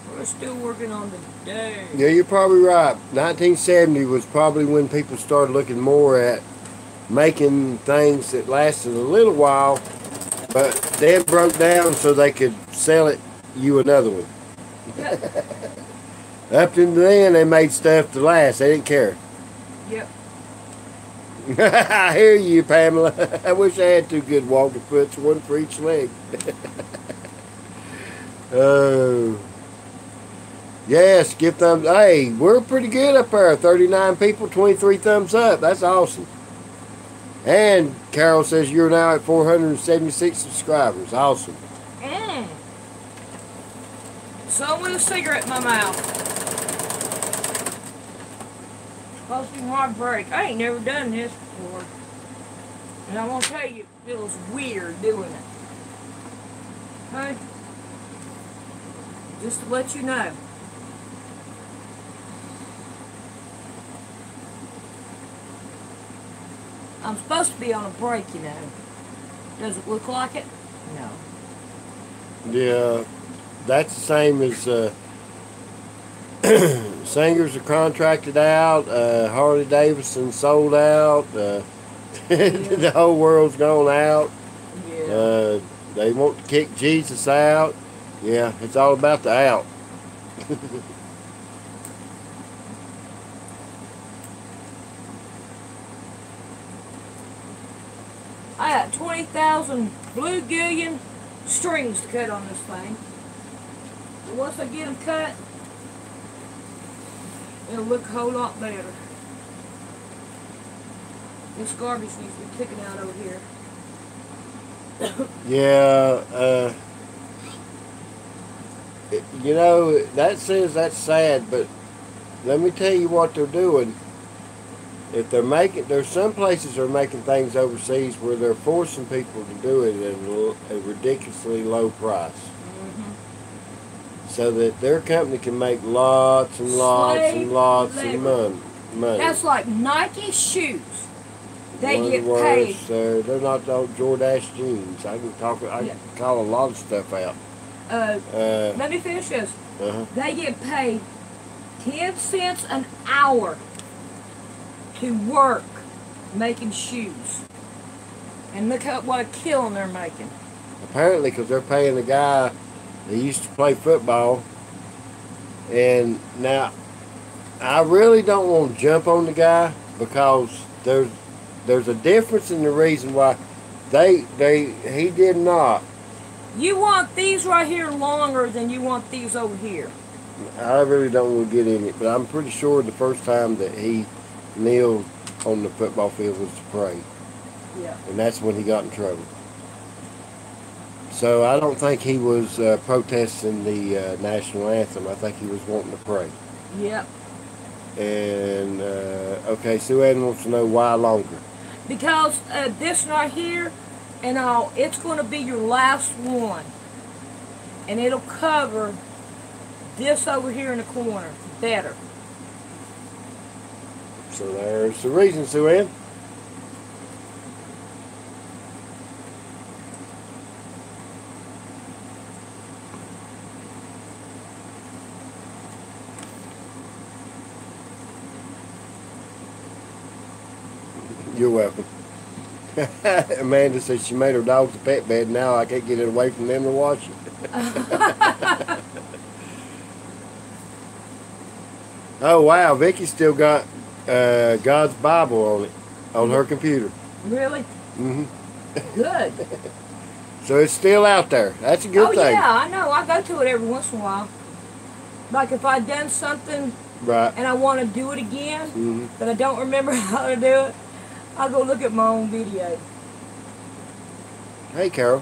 We're still working on today. Yeah, you're probably right. 1970 was probably when people started looking more at making things that lasted a little while, but then broke down so they could sell you another one. Yep. Up to then, they made stuff to last. They didn't care. Yep. I hear you, Pamela. I wish I had two good walking foots, one for each leg. Oh. Yes, give thumbs. Hey, we're pretty good up there. 39 people, 23 thumbs up. That's awesome. And Carol says you're now at 476 subscribers. Awesome. So with a cigarette in my mouth. Supposed to be my break. I ain't never done this before. And I won't tell you, it feels weird doing it. Okay? Just to let you know. I'm supposed to be on a break, you know. Does it look like it? No. Yeah, that's the same as singers are contracted out. Harley Davidson sold out. The whole world's gone out. Yeah. They want to kick Jesus out. Yeah, it's all about the out. I got 20,000 blue gillion strings to cut on this thing. And once I get them cut, it'll look a whole lot better. This garbage needs to be taken out over here. Yeah, you know, that says that's sad, but let me tell you what they're doing. If they're making, there's some places that are making things overseas where they're forcing people to do it at a ridiculously low price. Mm-hmm. So that their company can make lots and lots and lots of money. That's like Nike shoes. They One get of the paid. worst, they're not the old Jordache jeans. I can call a lot of stuff out. Let me finish this. Uh-huh. They get paid 10 cents an hour to work making shoes. And look at what a killing they're making. Apparently, because they're paying the guy that used to play football. And now, I really don't want to jump on the guy because there's a difference in the reason why he did not. You want these right here longer than you want these over here. I really don't want to get in it, but I'm pretty sure the first time that he kneeled on the football field was to pray. Yeah. And that's when he got in trouble. So I don't think he was protesting the national anthem. I think he was wanting to pray. Yep. And, okay, Sue Ann wants to know why longer. Because this right here, and it's going to be your last one. And it'll cover this over here in the corner better. So there's the reason, Sue Ann. You're welcome. Amanda says she made her dogs a pet bed. Now I can't get it away from them to wash it. Oh wow, Vicky's still got God's Bible on it, on her computer. Really? Mm-hmm. Good. So it's still out there. That's a good thing. Oh yeah, I know. I go to it every once in a while. Like if I've done something Right. and I want to do it again, Mm-hmm. but I don't remember how to do it, I'll go look at my own video. Hey, Carol.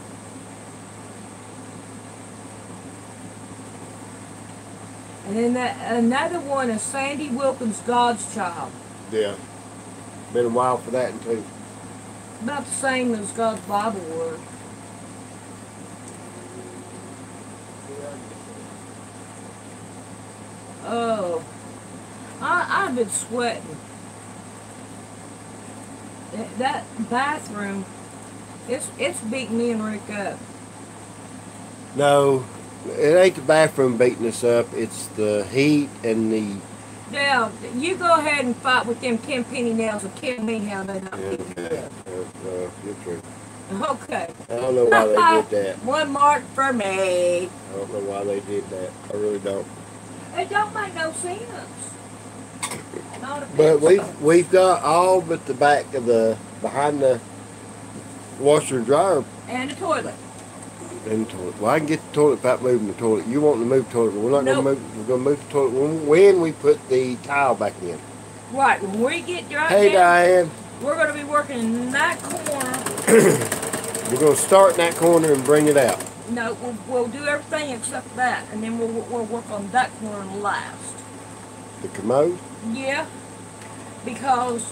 And then another one is Sandy Wilkins, God's Child. Yeah. Been a while for that one too. About the same as God's Bible word. Oh, I've been sweating. That bathroom, it's beating me and Rick up. No, it ain't the bathroom beating us up. It's the heat and the. Now, you go ahead and fight with them 10 penny nails and tell me how they don't Yeah, beat you up. you're true. Okay. I don't know why they did that. 1 mark for me. I don't know why they did that. I really don't. It don't make no sense. Not a But bit. we've got all but the back of the behind the washer and dryer And the toilet. in the toilet. Well, I can get the toilet without moving the toilet. You want to move the toilet? We're not Nope. going to move. We're going to move the toilet when we put the tile back in. Right, when we get dry Hey, down, Diane. we're going to be working in that corner. We're going to start in that corner and bring it out. No, we'll do everything except that, and then we'll work on that corner last. The commode. Yeah, because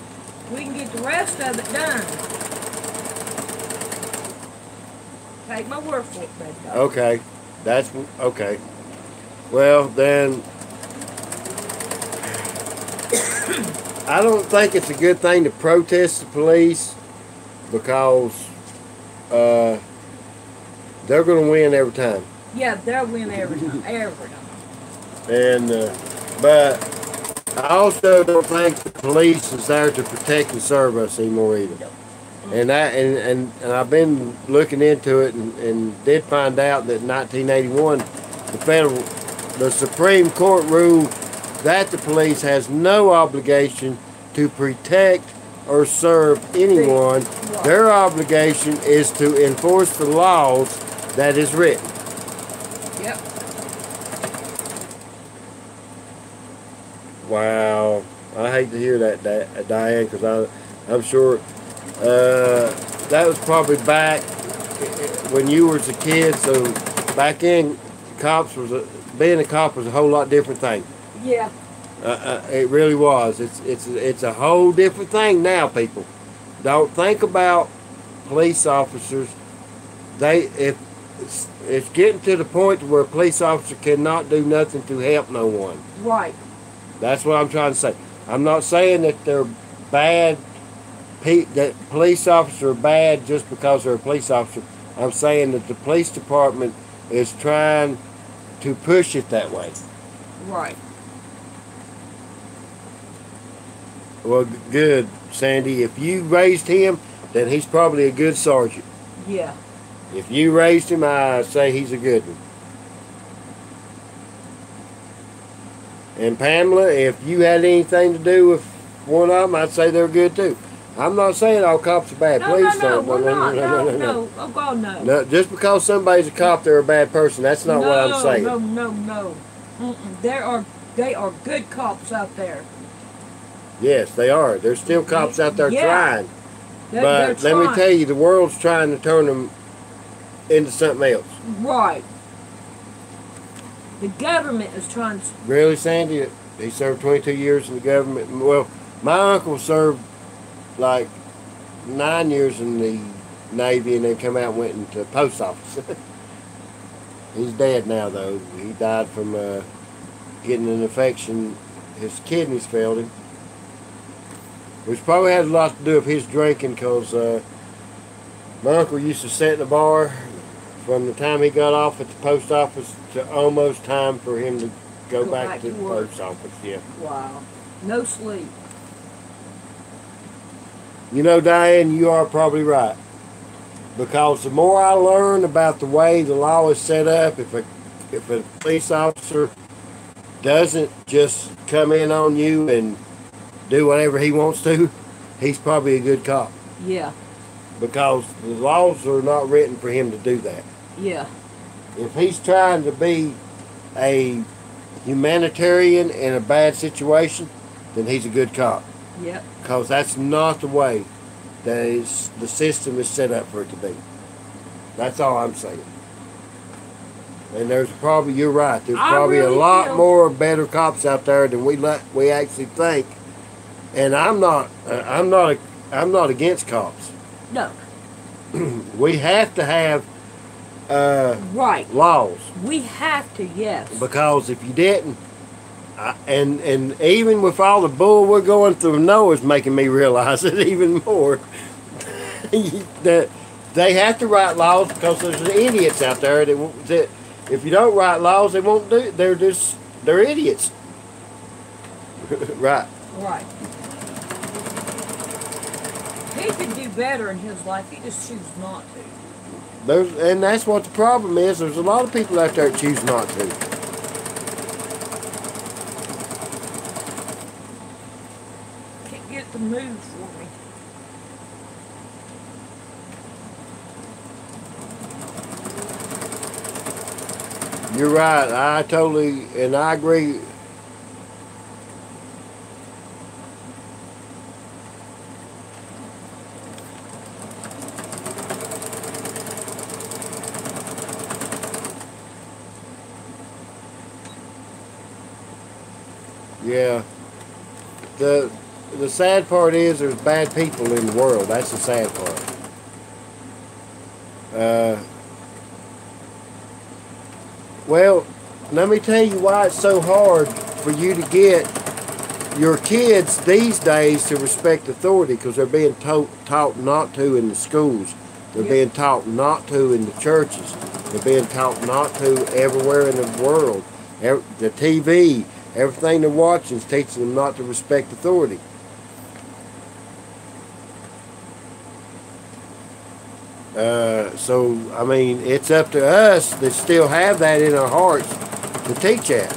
we can get the rest of it done. Take my word for it, baby. Okay, that's okay. Well, then, I don't think it's a good thing to protest the police because they're going to win every time. Yeah, they'll win every time, every time. And but I also don't think the police is there to protect and serve us anymore either. And that and I've been looking into it and did find out that in 1981 the Supreme Court ruled that the police has no obligation to protect or serve anyone. Their obligation is to enforce the laws that is written. Yep. Wow, I hate to hear that, Diane, because I'm sure that was probably back when you was a kid. So back then, being a cop was a whole lot different thing. Yeah. It really was. It's a whole different thing now. People don't think about police officers. It's getting to the point where a police officer cannot do nothing to help no one. Right. That's what I'm trying to say. I'm not saying that they're bad, that police officers are bad just because they're a police officer. I'm saying that the police department is trying to push it that way. Right. Well, good, Sandy. If you raised him, then he's probably a good sergeant. Yeah. If you raised him, I say he's a good one. And Pamela, if you had anything to do with one of them, I'd say they're good too. I'm not saying all cops are bad. No, Please no, don't. we're not. No. Oh, God, no. No, just because somebody's a cop, they're a bad person. That's not what I'm saying. No. They are good cops out there. Yes, they are. There's still cops out there trying. But they're let me trying. tell you, the world's trying to turn them into something else. Right. The government is trying to... Really, Sandy? He served 22 years in the government. Well, my uncle served like 9 years in the Navy and then come out and went into the post office. He's dead now, though. He died from getting an infection. His kidneys failed him. Which probably had a lot to do with his drinking, because my uncle used to sit in the bar from the time he got off at the post office to almost time for him to go back to the work. post office. Yeah. Wow. No sleep. You know, Diane, you are probably right. Because the more I learn about the way the law is set up, if a police officer doesn't just come in on you and do whatever he wants to, he's probably a good cop. Yeah. Because the laws are not written for him to do that. Yeah. If he's trying to be a humanitarian in a bad situation, then he's a good cop. Yep. Because that's not the way that the system is set up for it to be. That's all I'm saying. And there's probably, you're right, there's I probably really a lot feel- more better cops out there than we actually think. And I'm not against cops. No. We have to have Right. laws, We have to, yes. because if you didn't, and even with all the bull we're going through, Noah's making me realize it even more. That they have to write laws because there's idiots out there that if you don't write laws, they won't do. They're idiots. Right. Right. He could do better in his life. He just chooses not to. And that's what the problem is. There's a lot of people out there that choose not to. Can't get it to move for me. You're right. I totally, and I agree. Yeah. The sad part is there's bad people in the world. That's the sad part. Well, let me tell you why it's so hard for you to get your kids these days to respect authority, because they're being taught not to in the schools. They're being taught not to in the churches. They're being taught not to everywhere in the world. The TV, everything they're watching is teaching them not to respect authority. So, I mean, it's up to us that still have that in our hearts to teach that.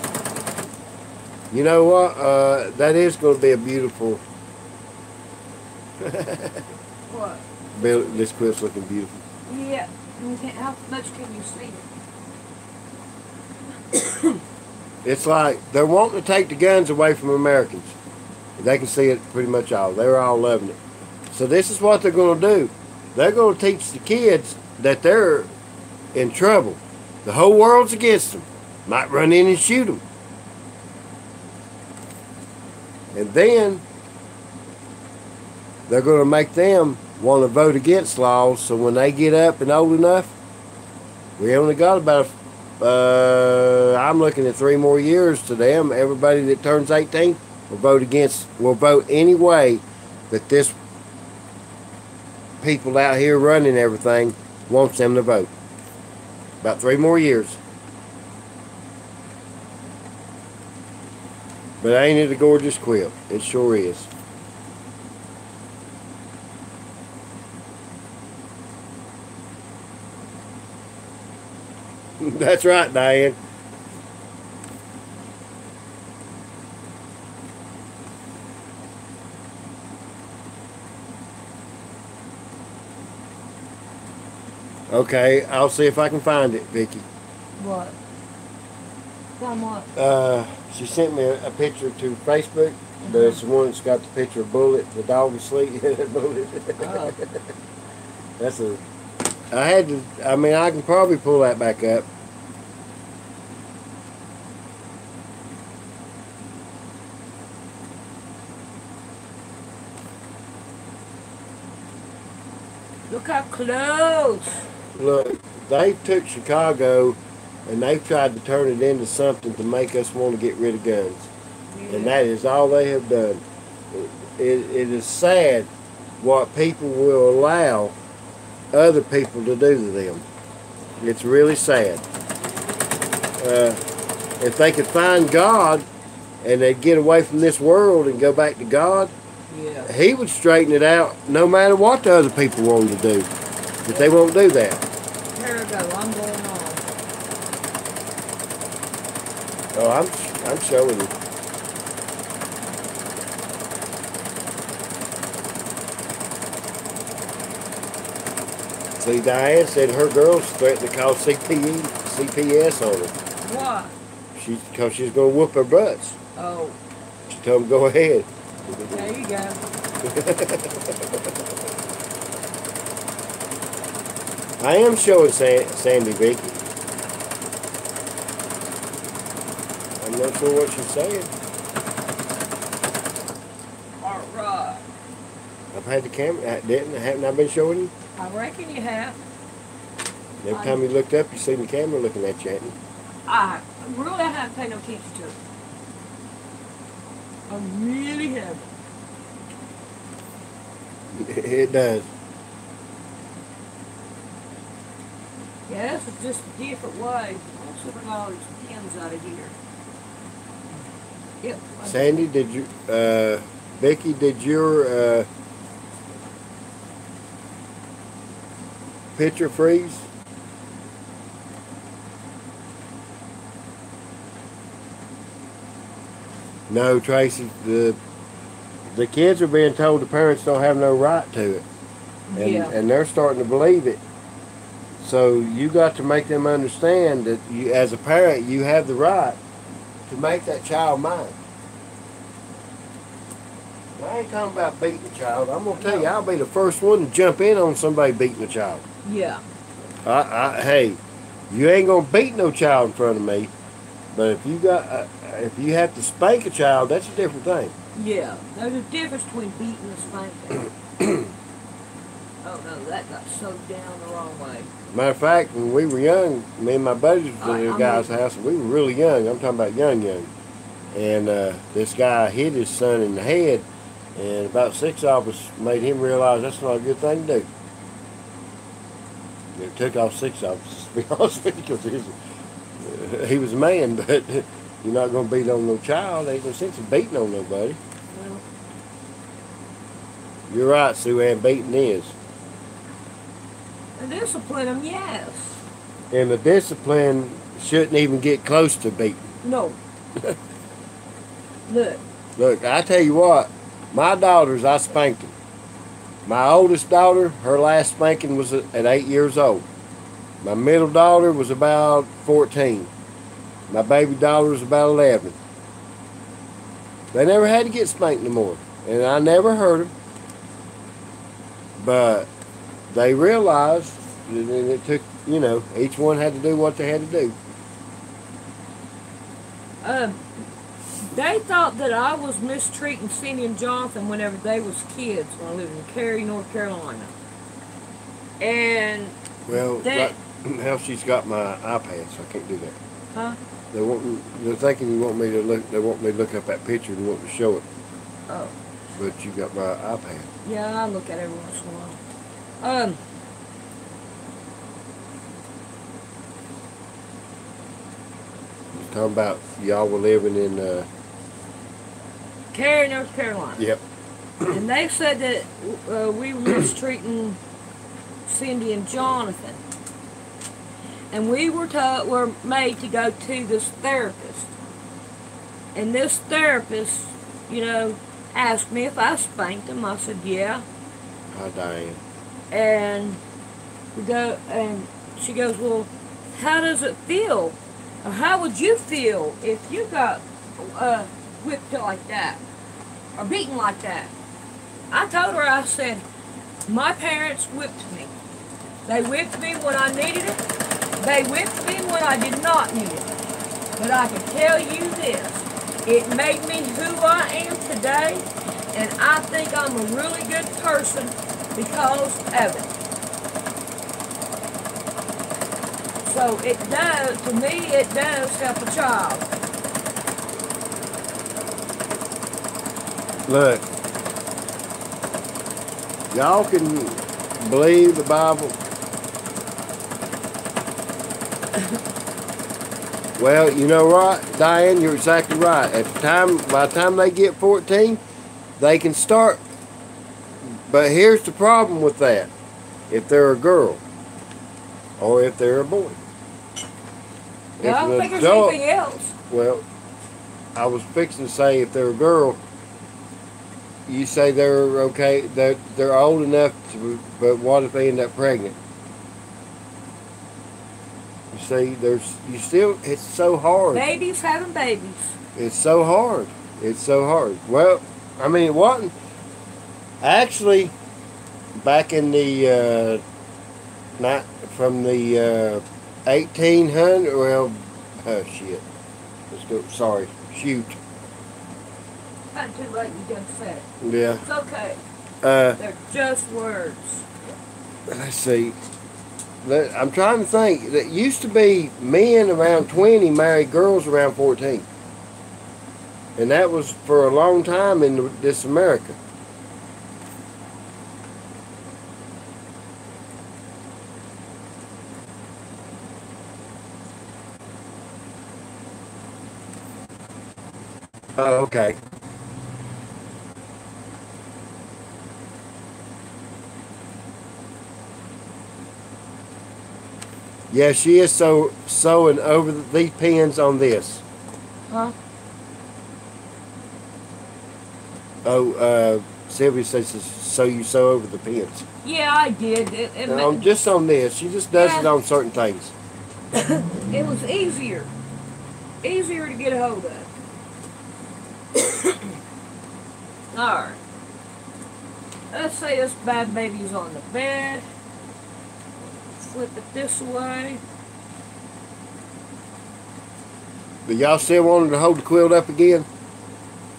You know what? That is going to be a beautiful... What? This quilt's looking beautiful. Yeah. How much can you see it? It's like they're wanting to take the guns away from Americans. They can see it pretty much all. They're all loving it. So this is what they're going to do. They're going to teach the kids that they're in trouble. The whole world's against them. Might run in and shoot them. And then they're going to make them want to vote against laws, so when they get up and old enough, we only got about, I'm looking at 3 more years to them. Everybody that turns 18 will vote any way that this people out here running everything wants them to vote. About 3 more years. But ain't it a gorgeous quilt? It sure is. That's right, Diane. Okay, I'll see if I can find it, Vicky. What? From what? She sent me a picture to Facebook. There's one that's got the picture of Bullet, the dog asleep. Bullet. Oh. That's a... I can probably pull that back up. Look how close. Look, they took Chicago and they tried to turn it into something to make us want to get rid of guns. Yeah. And that is all they have done. It is sad what people will allow other people to do to them. It's really sad. If they could find God and they'd get away from this world and go back to God, Yeah. He would straighten it out no matter what the other people want to do. But they won't do that. Here we go. I'm going on. Oh, I'm showing you. See, Diane said her girls threatened to call CPS on her. What? Because she's going to whoop her butts. Oh, She told them, go ahead. there you go. I am showing Sandy Vicky. I'm not sure what she's saying. Alright. I've had the camera, haven't I been showing you? I reckon you have. Every time you looked up, you seen the camera looking at you, hadn't you? I really haven't paid no attention to it. I really haven't. It does. Yeah, this is just a different way. Let's see if I got all these pins out of here. Yep. Sandy, did you, Vicky, did your, picture freeze? No, Tracy, the kids are being told the parents don't have no right to it. And, Yeah. and they're starting to believe it. So you got to make them understand that you, as a parent, you have the right to make that child mine. I ain't talking about beating a child. I'm gonna tell you, I'll be the first one to jump in on somebody beating a child. Yeah. Hey, you ain't gonna beat no child in front of me, but if you have to spank a child, that's a different thing. Yeah. There's a difference between beating and spanking. Oh no, that got sewed down the wrong way. Matter of fact, when we were young, me and my buddies was at a guy's house, and we were really young. I'm talking about young. And this guy hit his son in the head, and about 6 of us made him realize that's not a good thing to do. It took off 6 of us, to be honest with you, because he was a man, but you're not going to beat on no child. Ain't no sense in beating on nobody. Well, You're right, Sue Ann, beating is. and discipline them, yes. And the discipline shouldn't even get close to beating. No. Look. Look, I tell you what, my daughters, I spanked them. My oldest daughter, her last spanking was at 8 years old. My middle daughter was about 14. My baby daughter was about 11. They never had to get spanked no more. And I never hurt them. But they realized that it took, you know, each one had to do what they had to do. They thought that I was mistreating Cindy and Jonathan whenever they was kids when I lived in Cary, North Carolina. And Well, that, right now she's got my iPad, so I can't do that. huh? They're thinking you want me to look. They want me to look up that picture and want to show it. Oh. But you got my iPad. Yeah, I look at it every once in a while. It's talking about y'all were living in. Cary, North Carolina. Yep. And they said that we were mistreating Cindy and Jonathan. And we were made to go to this therapist. And this therapist, you know, asked me if I spanked them. I said, yeah. Hi, Diane. And she goes, well, how does it feel? Or how would you feel if you got whipped like that? Or beaten like that? I told her, I said, my parents whipped me. They whipped me when I needed it. They whipped me when I did not need it. But I can tell you this, it made me who I am today, and I think I'm a really good person because of it. So it does, to me, it does help a child. Look, y'all can believe the Bible. Well, you know what, Diane, you're exactly right. By the time they get 14, they can start. But here's the problem with that. If they're a girl, or if they're a boy. I don't think there's anything else. Well, I was fixing to say if they're a girl, you say they're okay, they're old enough to, but what if they end up pregnant? You see, it's so hard. Babies having babies. It's so hard. It's so hard. Well, I mean, it wasn't. Actually, back in the, from the 1800, well, oh shit. Let's go. Sorry. Shoot. Not too late, you done said it. Yeah. It's okay. Uh, They're just words. let's see. I'm trying to think. That used to be men around 20 married girls around 14. And that was for a long time in this America. Oh, okay. Yeah, she is sewing over these pins on this. Huh? Oh, Sylvia says so you sew over the pins. Yeah, I did. Just on this. She just does it Yeah. on certain things. It was easier. Easier to get a hold of. Alright. Let's say this bad baby's on the bed. Flip it this way. But y'all still wanted to hold the quilt up again?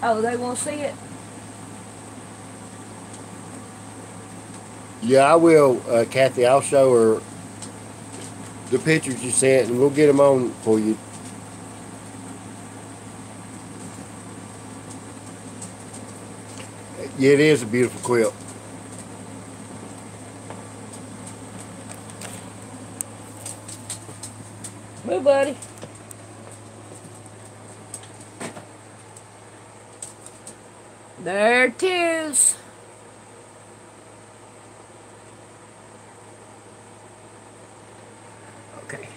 Oh, they won't see it? Yeah, I will, Kathy. I'll show her the pictures you sent, and we'll get them on for you. Yeah, it is a beautiful quilt. Move, buddy. There it is. Okay.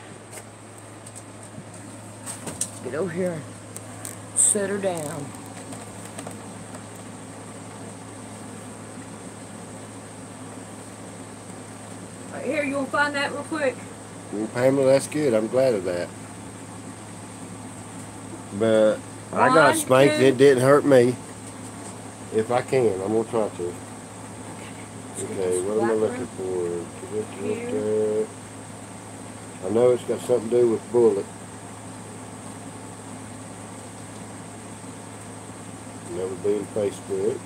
Get over here and set her down. Right here, you want to find that real quick? Pamela, that's good. I'm glad of that. But I got spanked. It didn't hurt me. If I can, I'm going to try to. Okay, what am I looking for? I know it's got something to do with bullet. And that would be in Facebook.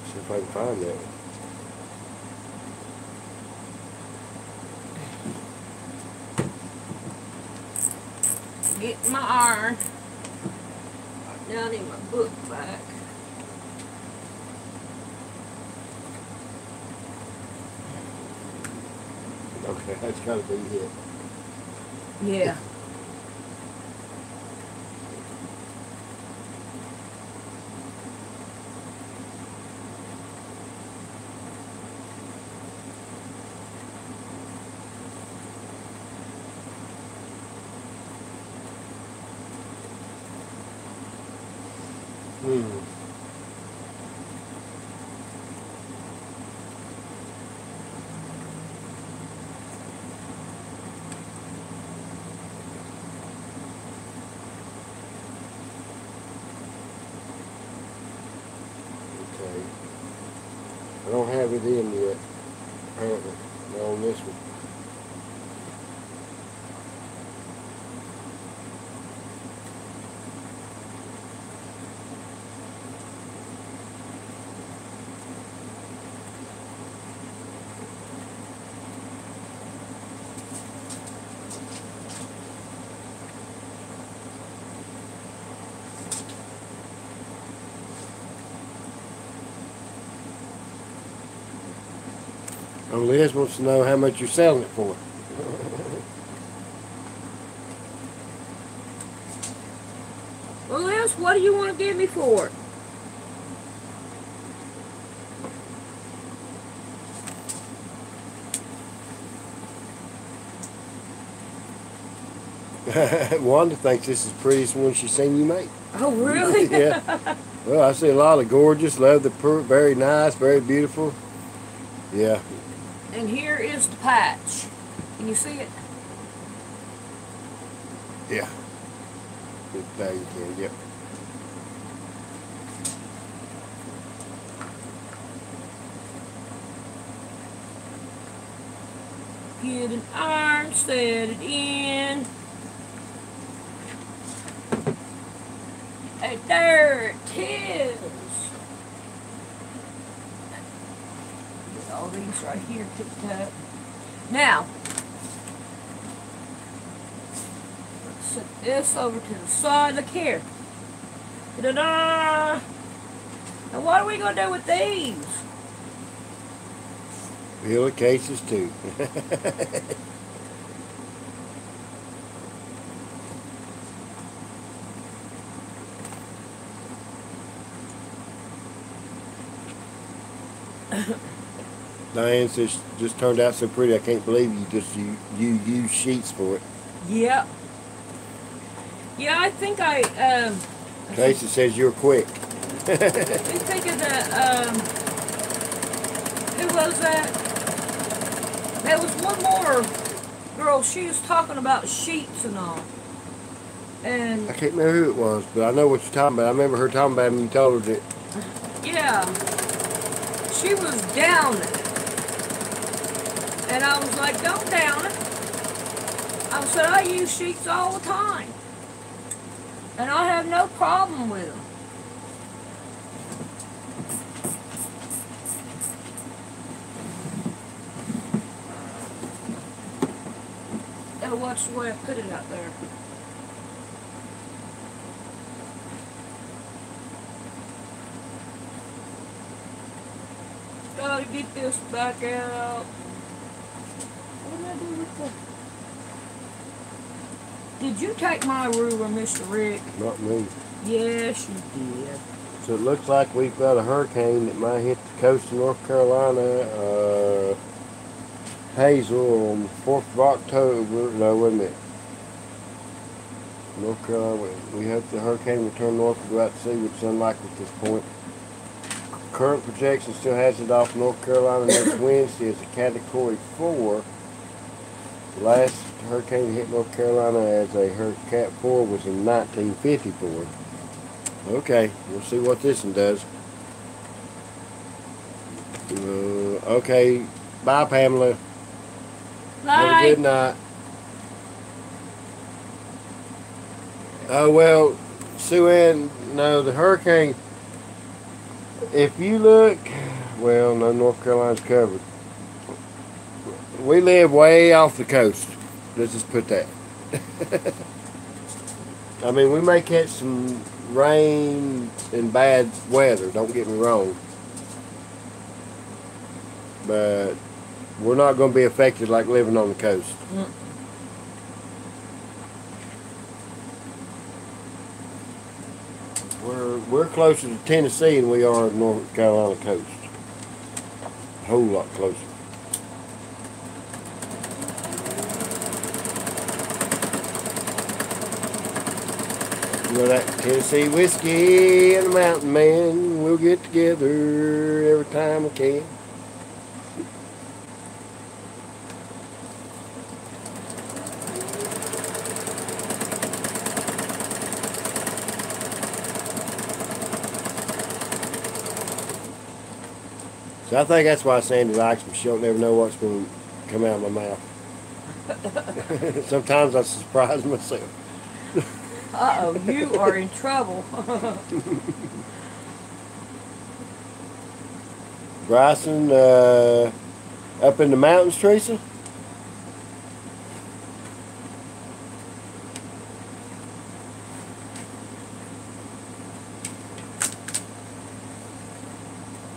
See if I can find that one. Get my iron. Now I need my book back. Okay, that's got to be it. Yeah. Okay. I don't have it in yet, apparently, not on this one. Oh, Liz wants to know how much you're selling it for. Well, Liz, what do you want to give me for it? Wanda thinks this is the prettiest one she's seen you make. Oh, really? Yeah. Well, I see a lot of gorgeous, love the very nice, very beautiful. Yeah. And here is the patch. Can you see it? Yeah. There you can, yep. Get an iron, set it in. There it is. Get all these right here picked up. Now, let's set this over to the side. Look here. Ta-da! Now what are we going to do with these? Fill the cases too. Diane says just turned out so pretty. I can't believe you use sheets for it. Yep. Yeah, I think Casey says you're quick. I think of the who was that? There was one more girl. She was talking about sheets and all. And I can't remember who it was, but I know what you're talking about. I remember her talking about it when you told her that. yeah, she was down it. And I was like, don't down it. I said, I use sheets all the time. And I have no problem with them. Gotta watch the way I put it out there. Gotta get this back out. What did I do with the... Did you take my ruler, Mr. Rick? Not me. Yes, you did. So it looks like we've got a hurricane that might hit the coast of North Carolina. Hazel on the 4th of October. No, wait a minute. North Carolina. We hope the hurricane will turn north and go out to sea, which is unlikely at this point. Current projection still has it off North Carolina next Wednesday as a Category 4. The last hurricane that hit North Carolina as a Cat 4 was in 1954. Okay, we'll see what this one does. Okay, bye Pamela. Bye. Have a good night. Oh well, Sue Ann, no, the hurricane, if you look, well, no, North Carolina's covered. We live way off the coast. Let's just put that. I mean, we may catch some rain and bad weather, don't get me wrong. But we're not going to be affected like living on the coast. Mm. We're closer to Tennessee than we are to North Carolina coast. A whole lot closer. You know that Tennessee whiskey and the mountain man, we'll get together every time we can. So I think that's why Sandy likes me. She don't never know what's going to come out of my mouth. Sometimes I surprise myself. Uh-oh, you are in trouble. Bryson, up in the mountains, Teresa?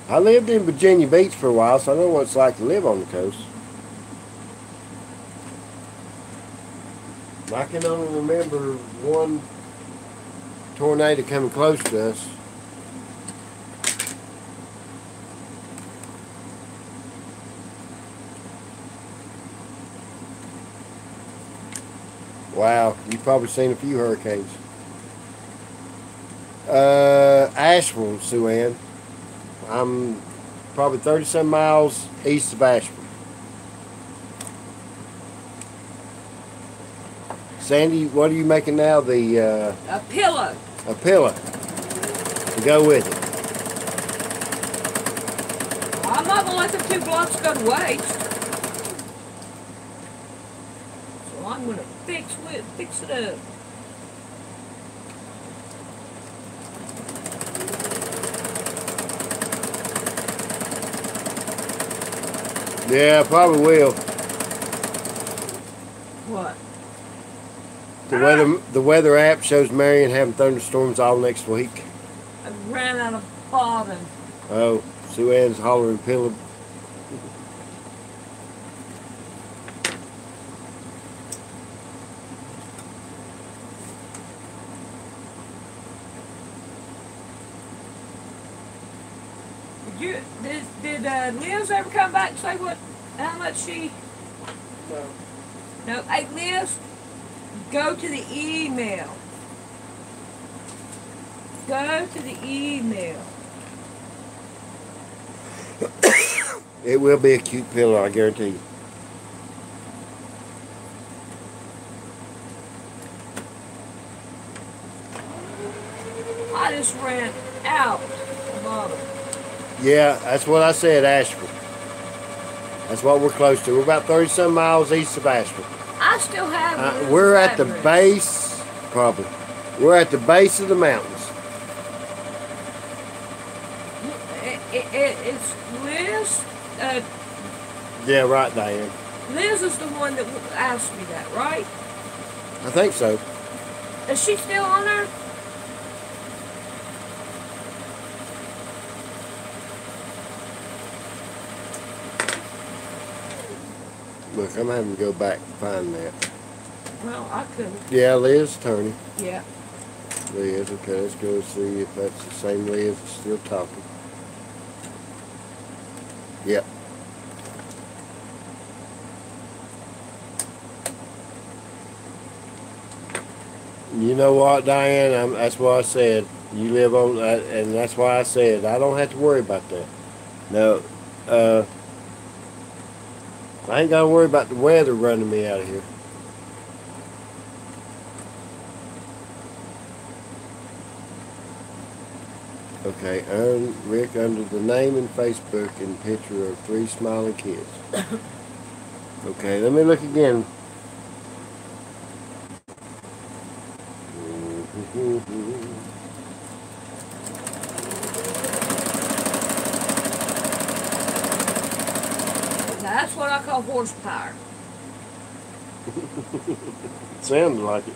I lived in Virginia Beach for a while, so I know what it's like to live on the coast. I can only remember one tornado coming close to us. Wow, you've probably seen a few hurricanes. Asheville, Sue Ann. I'm probably 30-some miles east of Asheville. Sandy, what are you making now? The A pillow. a pillow to go with it. I'm not gonna let them 2 blocks go to waste. So I'm gonna fix it up. Yeah, probably will. What? The weather app shows Marion having thunderstorms all next week. I ran out of bobbin. Oh, Sue Ann's hollering pillow. Did Liz ever come back and say how much she? No. No. Hey, Liz, go to the email. Go to the email. It will be a cute pillow, I guarantee you. I just ran out of bobbin. Yeah, that's what I said, Asheville. That's what we're close to. We're about 30-some miles east of Asheville. I still have Liz's We're at the address. base, probably. We're at the base of the mountains. It's Liz. Yeah, right, Diane. Liz is the one that asked me that, right? I think so. Is she still on there? Look, I'm having to go back and find that. Well, I couldn't. Yeah, Liz Turney. Yeah. Liz, okay, let's go see if that's the same Liz that's still talking. Yep. You know what, Diane? That's what I said. You live on that, and that's why I said I don't have to worry about that. No, I ain't got to worry about the weather running me out of here. Okay, earn Rick under the name and Facebook and picture of 3 smiling kids. Okay, let me look again. That's what I call horsepower. Sounds like it.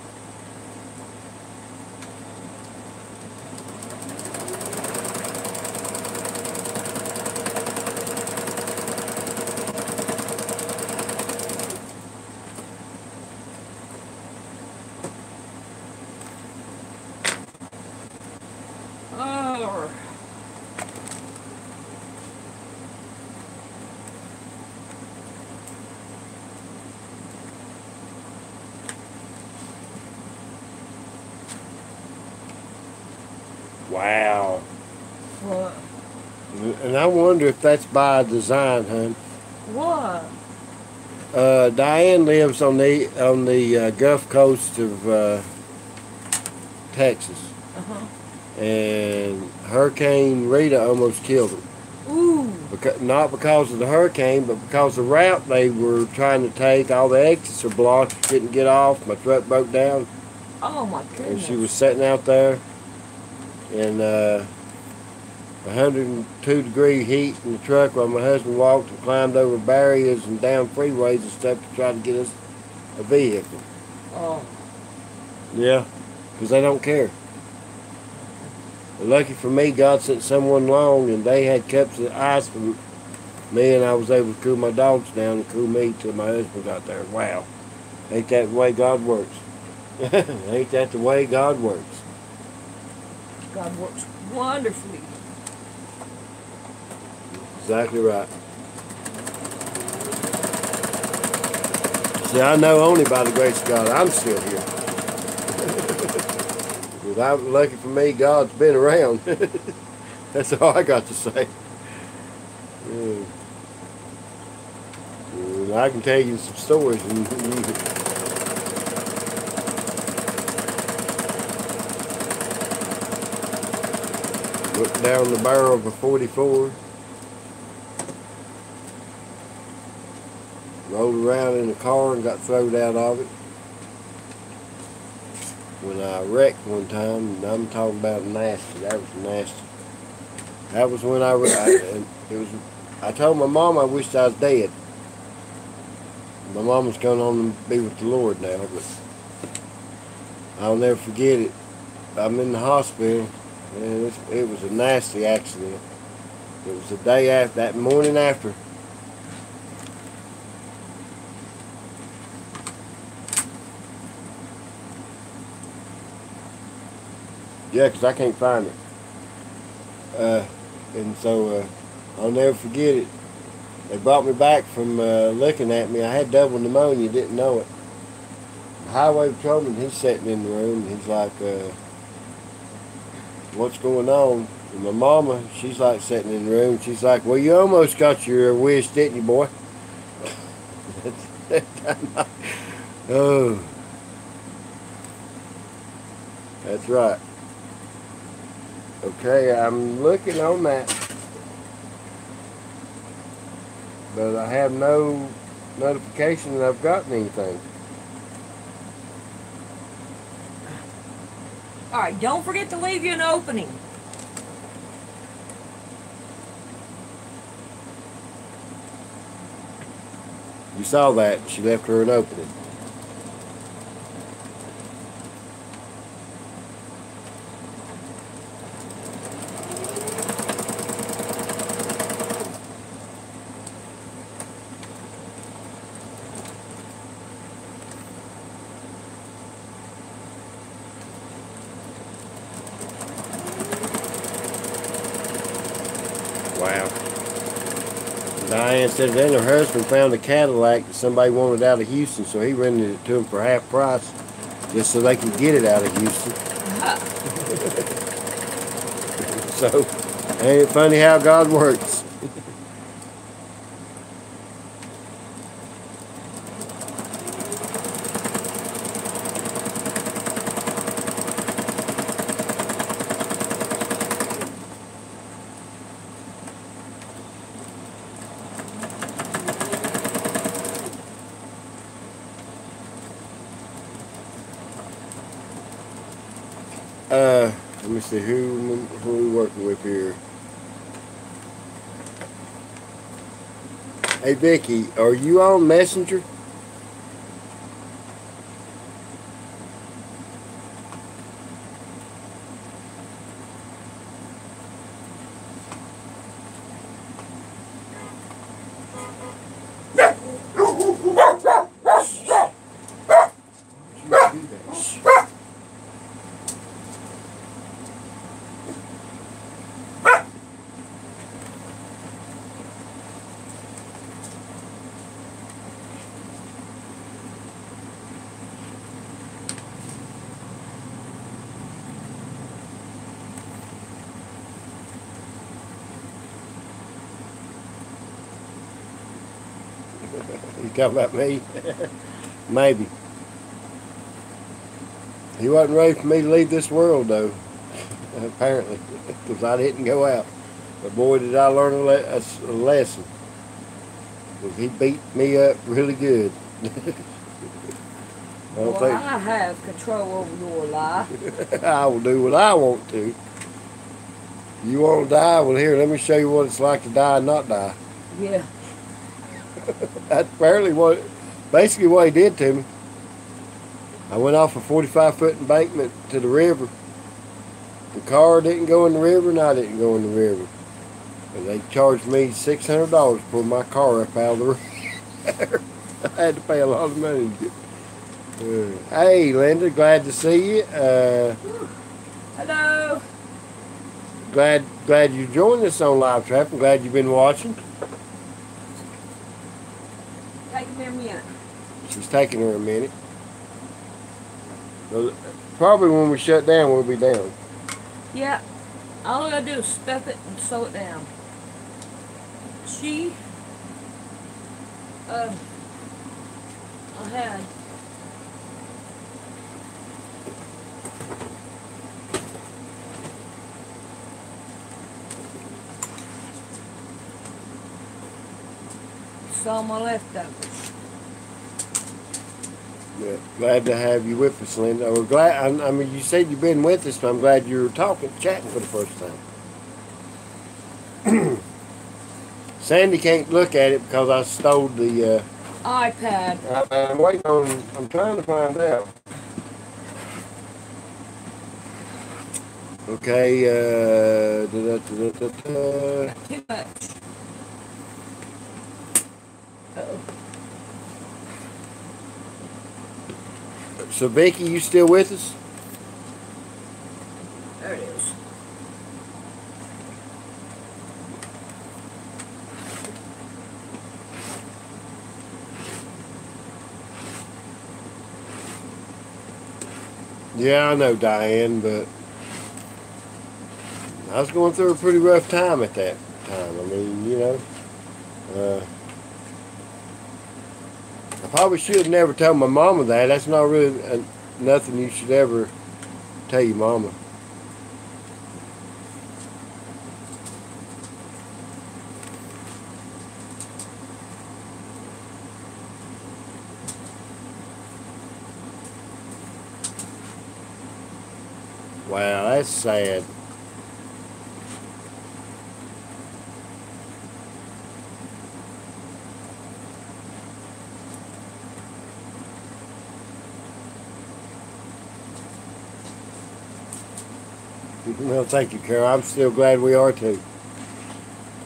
Oh. Wow. What? And I wonder if that's by design, hon. What? Diane lives on the Gulf Coast of Texas, and Hurricane Rita almost killed them. Ooh. Not because of the hurricane, but because the route they were trying to take, all the exits are blocked. Couldn't get off. My truck broke down, Oh my and goodness. she was sitting out there in 102-degree heat in the truck while my husband walked and climbed over barriers and down freeways and stuff to try to get us a vehicle. Oh. Yeah, because they don't care. But lucky for me, God sent someone along, and they had cups of ice for me, and I was able to cool my dogs down and cool me till my husband got there. Wow. Ain't that the way God works? Ain't that the way God works? God works wonderfully. Exactly right. See, I know only by the grace of God I'm still here. Because lucky for me, God's been around. That's all I got to say. And I can tell you some stories. And look down the barrel of a 44. Rolled around in the car and got thrown out of it. When I wrecked one time, and I'm talking about nasty. That was nasty. That was when I told my mom I wished I was dead. My mama's going on to be with the Lord now, but I'll never forget it. I'm in the hospital, and it was a nasty accident. It was the day after, that morning after. Yeah, 'cause I can't find it. And so I'll never forget it. They brought me back from looking at me. I had double pneumonia, didn't know it. The highway patrolman, he's sitting in the room, and he's like, what's going on? And my mama, she's like sitting in the room. She's like, well, you almost got your wish, didn't you, boy? Oh, that's right. Okay, I'm looking on that, but I have no notification that I've gotten anything. Alright, don't forget to leave you an opening. You saw that. She left her an opening. Wow. Diane said then her husband found a Cadillac that somebody wanted out of Houston, so he rented it to them for half price just so they could get it out of Houston. So, ain't it funny how God works? Let me see who we working with here. Hey Vicky, are you on Messenger? You talking about me? Maybe. He wasn't ready for me to leave this world, though. Apparently, because I didn't go out. But boy, did I learn a lesson. Because he beat me up really good. I have control over your life. I will do what I want to. You want to die? Well, here, let me show you what it's like to die and not die. Yeah. That's basically what he did to me. I went off a 45-foot embankment to the river. The car didn't go in the river, and I didn't go in the river. And they charged me $600 to pull my car up out of the river. I had to pay a lot of money. Hey, Linda, glad to see you. Hello. Glad you joined us on Live Trap. I'm glad you've been watching. Take me a minute. She's taking her a minute. Well, probably when we shut down, we'll be down. Yeah. All I gotta do is stuff it and sew it down. I had some of my leftovers. Yeah, glad to have you with us, Linda. We're glad. I mean, you said you've been with us, but I'm glad you were chatting for the first time. Sandy can't look at it because I stole the iPad. I'm waiting on, I'm trying to find out. Okay, Too much. Uh-oh. So Becky, you still with us? There it is. Yeah, I know, Diane, but I was going through a pretty rough time at that time. I mean, you know, I probably should have never told my mama that. That's not really nothing you should ever tell your mama. Wow, that's sad. Well, thank you, Carol. I'm still glad we are too.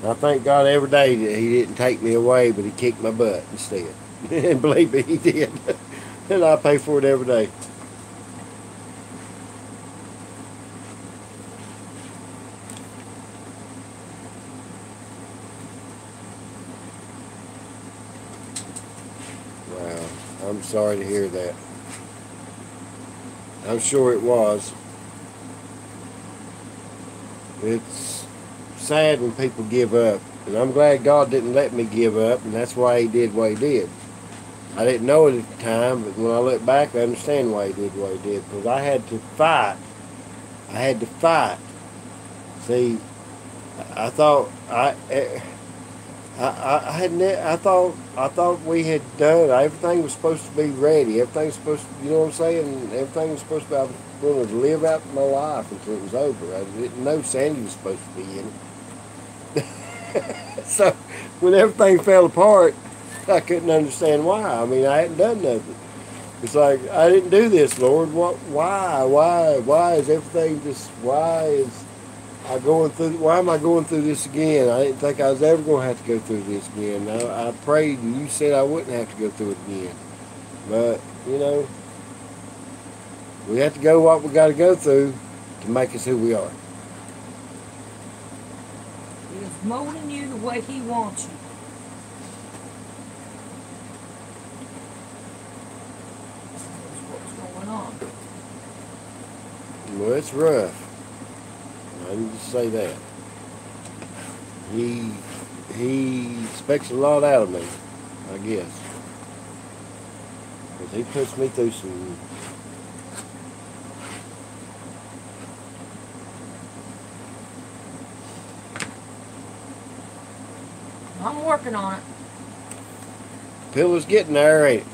I thank God every day that He didn't take me away, but He kicked my butt instead. And believe me, He did. And I pay for it every day. Wow, I'm sorry to hear that. I'm sure it was. It's sad when people give up, and I'm glad God didn't let me give up, and that's why He did what He did. I didn't know it at the time, but when I look back, I understand why He did what He did, because I had to fight. I had to fight. See, I thought I thought we had done everything was supposed to be ready. Everything's supposed to, you know what I'm saying? Everything was supposed to be. I was going to live out my life until it was over. I didn't know Sandy was supposed to be in it. So when everything fell apart, I couldn't understand why. I mean, I hadn't done nothing. It's like, I didn't do this, Lord. What? Why is everything just? Why am I going through this again? I didn't think I was ever going to have to go through this again. I prayed and you said I wouldn't have to go through it again. But, you know, we have to go what we got to go through to make us who we are. He is molding you the way He wants you. That's what's going on. Well, it's rough. I can just say that. He expects a lot out of me, I guess. Because he puts me through some... I'm working on it. Pilla's getting there, ain't it?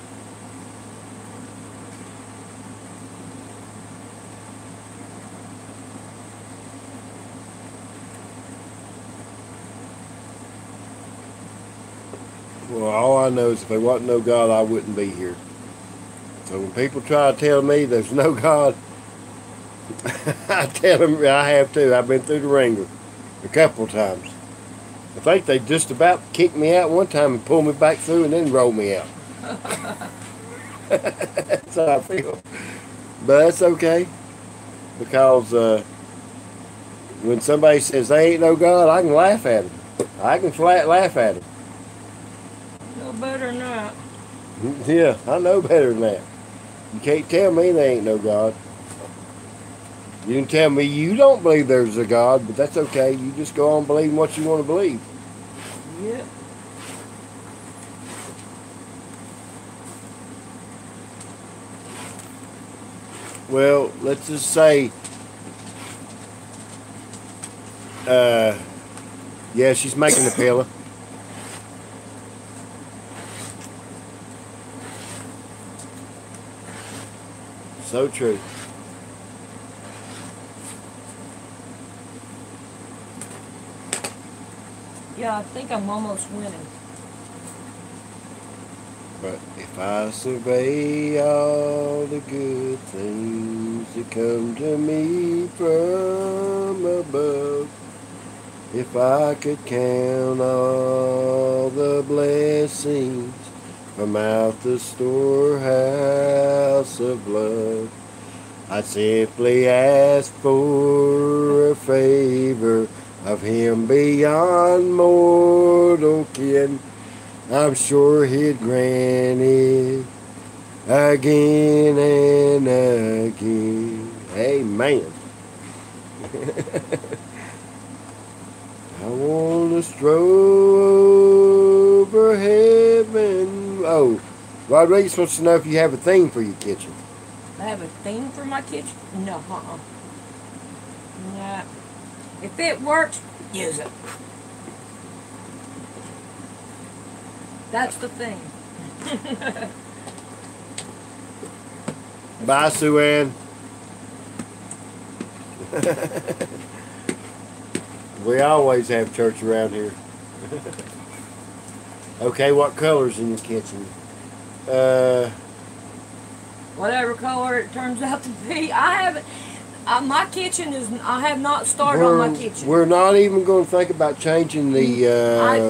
Well, all I know is if there wasn't no God, I wouldn't be here. So when people try to tell me there's no God, I tell them I have too. I've been through the ringer a couple of times. I think they just about kicked me out one time and pulled me back through and then rolled me out. That's how I feel. But that's okay. Because when somebody says they ain't no God, I can laugh at them. I can flat laugh at them. No better than that. Yeah, I know better than that. You can't tell me there ain't no God. You can tell me you don't believe there's a God, but that's okay. You just go on believing what you want to believe. Yep. Well, let's just say, yeah, she's making the pillow. So true. Yeah, I think I'm almost winning. But if I survey all the good things that come to me from above, if I could count all the blessings from out the storehouse of love, I simply ask for a favor of Him beyond mortal ken. I'm sure He'd grant it again and again. Amen. I want to stroll over heaven. Oh, Rodriguez wants to know if you have a theme for your kitchen. I have a theme for my kitchen? No, Nah. If it works, use it. That's the thing. Bye, Sue Ann. We always have church around here. Okay, what color's in your kitchen? Whatever color it turns out to be. I haven't. My kitchen is. I have not started on my kitchen. We're not even going to think about changing the.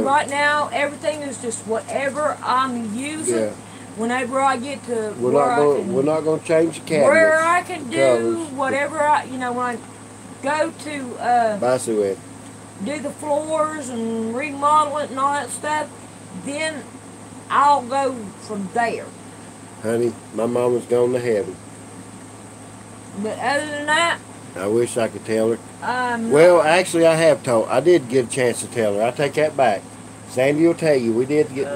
Right now, everything is just whatever I'm using. Yeah. Whenever I get to we're not going to change the cabinets. Where I can do whatever when I go to Bye, Sue Ann. Do the floors and remodel it and all that stuff, then I'll go from there. Honey, my mama's gone to heaven. But other than that, I wish I could tell her. Well, actually, I have told. I did get a chance to tell her. I take that back. Sandy will tell you we did get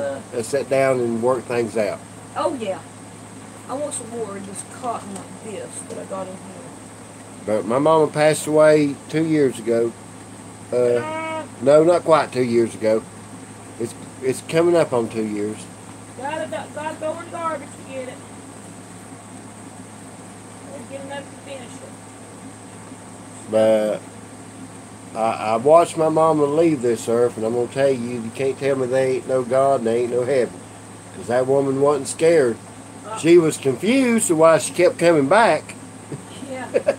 sit down and work things out. Oh yeah, I want some more of this cotton like this that I got in here. But my mama passed away 2 years ago. No, not quite 2 years ago. It's coming up on 2 years. Gotta go in the garbage to get it. We'll get enough to finish it. But I watched my mama leave this earth, and I'm gonna tell you, you can't tell me there ain't no God and there ain't no heaven, because that woman wasn't scared. She was confused to why she kept coming back. Yeah.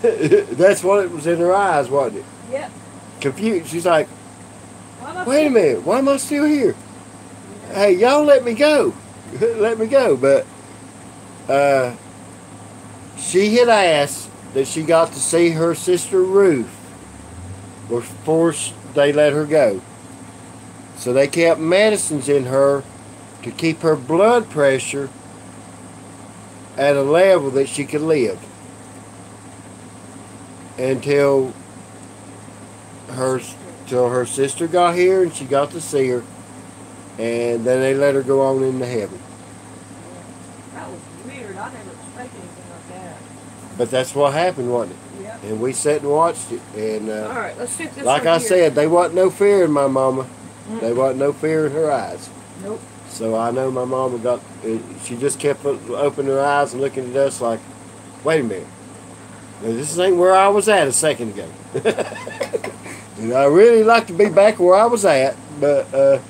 That's what it was in her eyes, wasn't it? Yep. Confused. She's like, wait a minute, why am I still here? Hey, y'all let me go. Let me go. But she had asked that she got to see her sister Ruth before they let her go. So they kept medicines in her to keep her blood pressure at a level that she could live until her sister got here and she got to see her, and then they let her go on into heaven. That was weird. I never expected anything like that. But that's what happened, wasn't it? Yep. And we sat and watched it. And all right, let's stick this. Like I said, there wasn't no fear in my mama. There wasn't no fear in her eyes. Nope. So I know my mama got. She just kept opening her eyes and looking at us like, wait a minute. Now, this ain't where I was at a second ago. And I really like to be back where I was at, but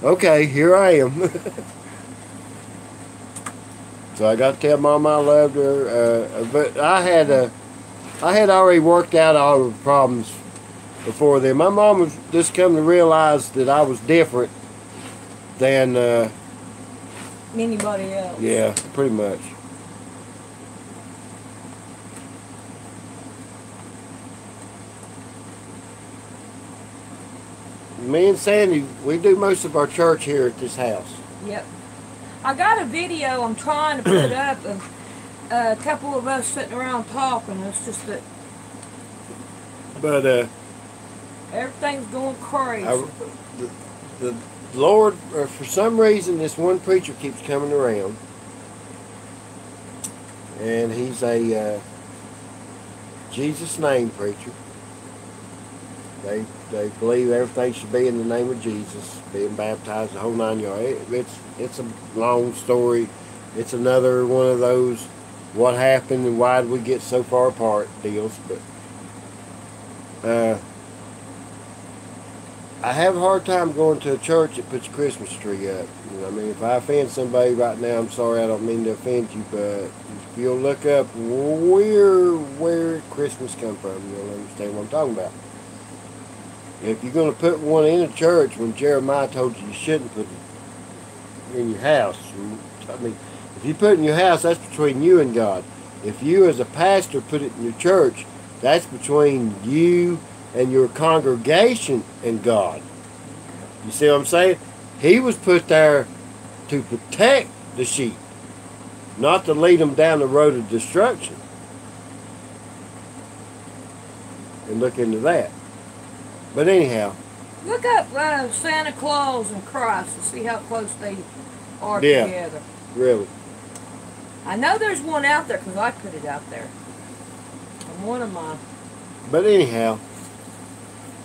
okay, here I am. So I got to tell Mama I loved her, but I had already worked out all the problems before then. My mom was just come to realize that I was different than anybody else. Yeah, pretty much. Me and Sandy, we do most of our church here at this house. Yep. I got a video I'm trying to put up of a couple of us sitting around talking. It's just that. But everything's going crazy. The Lord, for some reason, this one preacher keeps coming around, and he's a Jesus name preacher. They believe everything should be in the name of Jesus, being baptized, the whole 9 yards. It's a long story. It's another one of those what happened and why did we get so far apart deals. But I have a hard time going to a church that puts a Christmas tree up. You know, I mean, if I offend somebody right now, I'm sorry. I don't mean to offend you, but if you'll look up where Christmas come from, you'll understand what I'm talking about. If you're going to put one in a church, when Jeremiah told you you shouldn't put it in your house, I mean, if you put it in your house, that's between you and God. If you as a pastor put it in your church, that's between you and your congregation and God. You see what I'm saying? He was put there to protect the sheep, not to lead them down the road of destruction. And look into that. But anyhow. Look up Santa Claus and Christ and see how close they are Yeah, together. Really. I know there's one out there because I put it out there. On one of mine. But anyhow,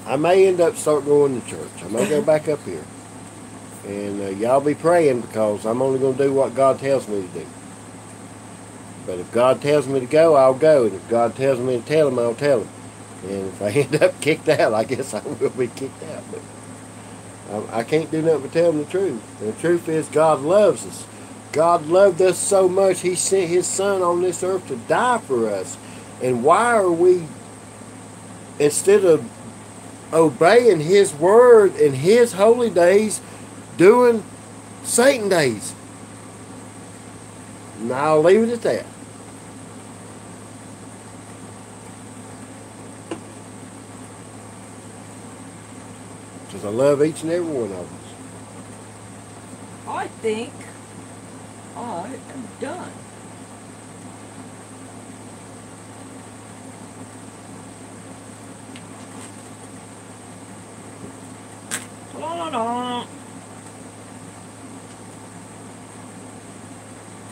I may end up start going to church. I may go back up here. And y'all be praying because I'm only going to do what God tells me to do. But if God tells me to go, I'll go. And if God tells me to tell him, I'll tell him. And if I end up kicked out, I guess I will be kicked out. But I can't do nothing but tell them the truth. And the truth is God loves us. God loved us so much, he sent his son on this earth to die for us. And why are we, instead of obeying his word and his holy days, doing Satan days? And I'll leave it at that. Because I love each and every one of us. I think I am done. Ta-da-da-da.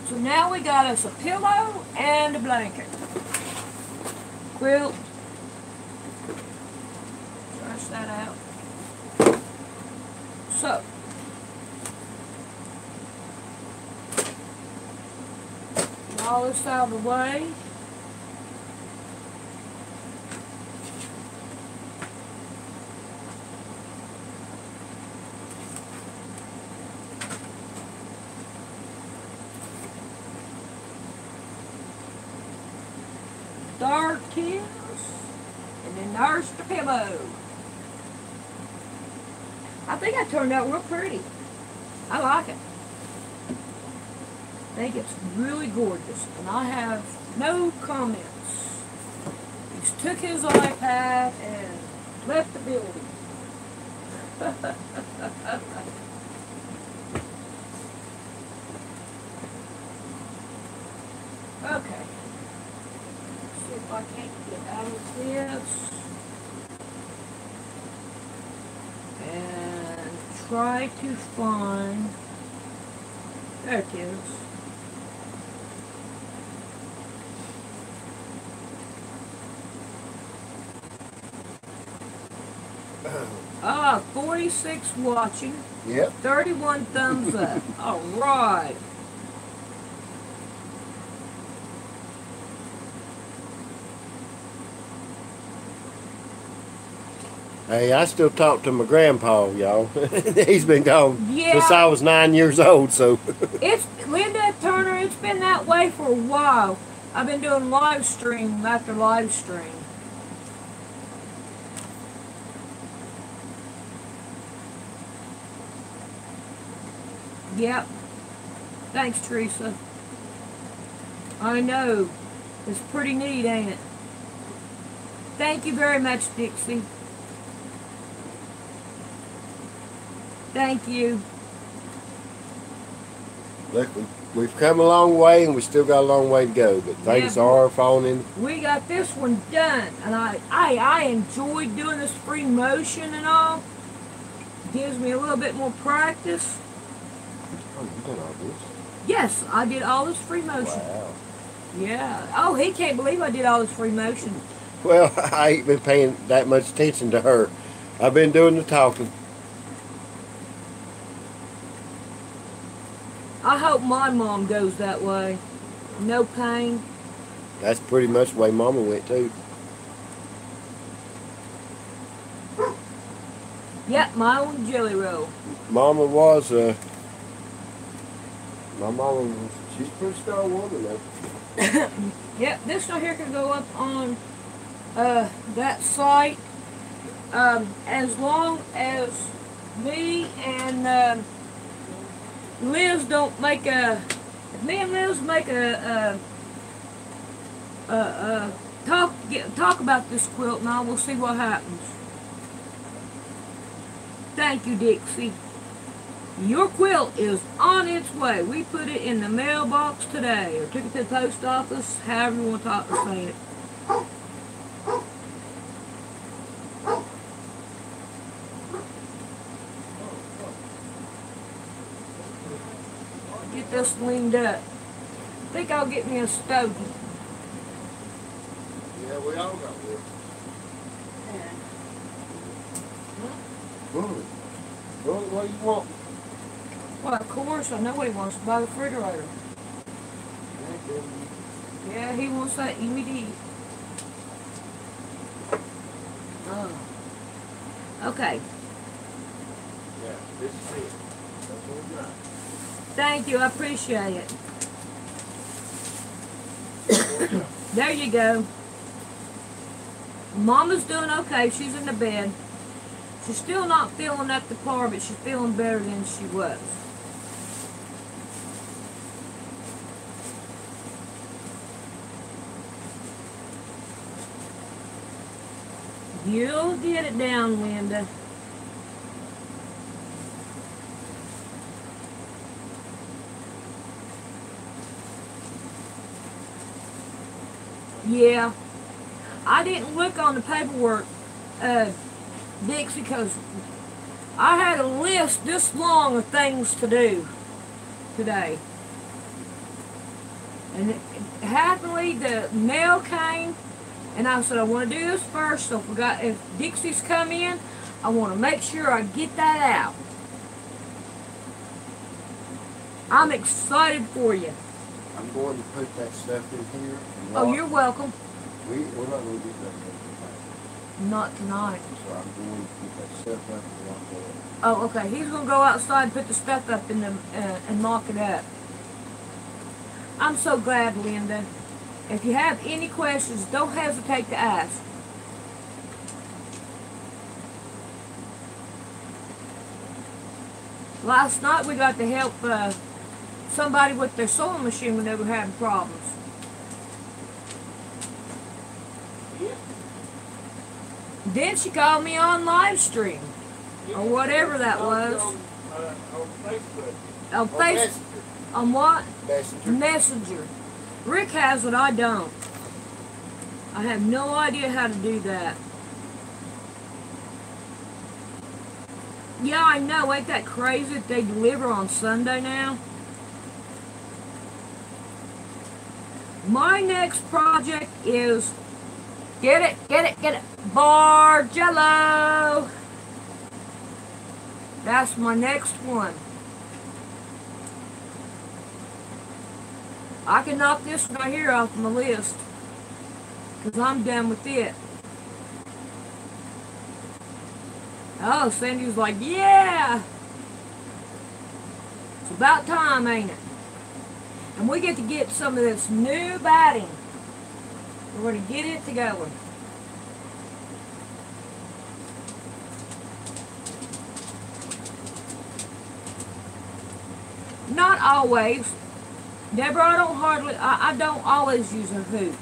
So now we got us a pillow and a blanket. Quilt. Trash that out. So, all this out of the way. Dark kiss, and then there's the pillow. I think I turned out real pretty. I like it. I think it's really gorgeous, and I have no comments. He took his iPad and left the building. Okay. See if I can't get out of this. And try to find, there it is. Ah, 46 watching. Yep. 31 thumbs up. All right. Hey, I still talk to my grandpa, y'all. He's been gone since I Yeah, was 9 years old, so. it's Linda Turner. It's been that way for a while. I've been doing live stream after live stream. Yep. Thanks, Teresa. I know. It's pretty neat, ain't it? Thank you very much, Dixie. Thank you. Look, we've come a long way and we still got a long way to go, but things Yeah. are falling in. We got this one done, and I enjoyed doing this free motion and all. Gives me a little bit more practice. Oh, you done all this? Yes, I did all this free motion. Wow. Yeah. Oh, he can't believe I did all this free motion. Well, I ain't been paying that much attention to her. I've been doing the talking. I hope my mom goes that way. No pain. That's pretty much the way Mama went too. Yep, my own jelly roll. Mama was my mama was, she's a pretty strong woman though. Yep, this right here can go up on that site as long as me and Liz don't make if me and Liz make talk about this quilt and all, we'll see what happens. Thank you, Dixie. Your quilt is on its way. We put it in the mailbox today, or took it to the post office, however you want to say it. Get this leaned up. I think I'll get me a stogie. Yeah, we all got one. Bullet. Bullet, what do you want? Well, of course, I know he wants to buy the refrigerator. Yeah, he wants that EMD. Oh. Okay. Yeah, this is it. That's what we got. Thank you, I appreciate it. There you go. Mama's doing okay. She's in the bed. She's still not feeling up to par, but she's feeling better than she was. You'll get it down, Linda. Yeah. I didn't look on the paperwork, Dixie, because I had a list this long of things to do today. And happily the mail came, and I said I want to do this first, so if Dixie's come in, I want to make sure I get that out. I'm excited for you. I'm going to put that stuff in here. Oh, you're welcome. We're not going to get that stuff tonight. Not tonight. So I'm going to put that stuff up and lock it up. Oh, okay. He's going to go outside and put the stuff up in the, and lock it up. I'm so glad, Linda. If you have any questions, don't hesitate to ask. Last night we got to help somebody with their sewing machine when they were having problems. Yeah. Then she called me on live stream, or whatever that was. On Facebook. On Facebook. On what? Messenger. Messenger. Rick has it, I don't. I have no idea how to do that. Yeah, I know. Ain't that crazy that they deliver on Sunday now? My next project is get it, Bargello. That's my next one. I can knock this one right here off my list, because I'm done with it. Oh, Cindy's like, yeah! It's about time, ain't it? And we get to get some of this new batting. We're going to get it together. Not always. Deborah, I don't always use a hoop.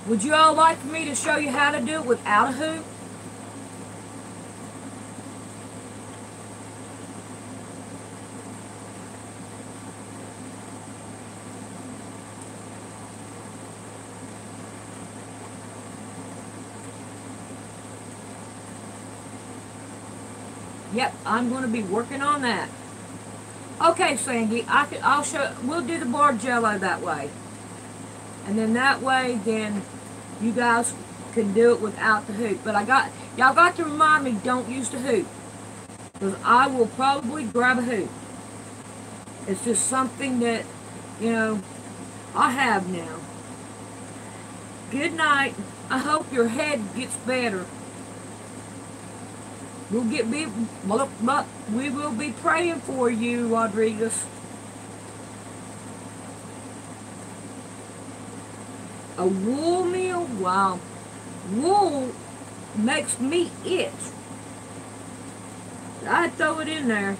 Would you all like for me to show you how to do it without a hoop? Yep, I'm going to be working on that. Okay, Sandy, I'll show. We'll do the Bargello that way, and then that way, then you guys can do it without the hoop. But y'all got to remind me, don't use the hoop, because I will probably grab a hoop. It's just something that, I have now. Good night. I hope your head gets better. we will be praying for you, Rodriguez. A wool meal? Wow. Wool makes me itch. I'd throw it in there.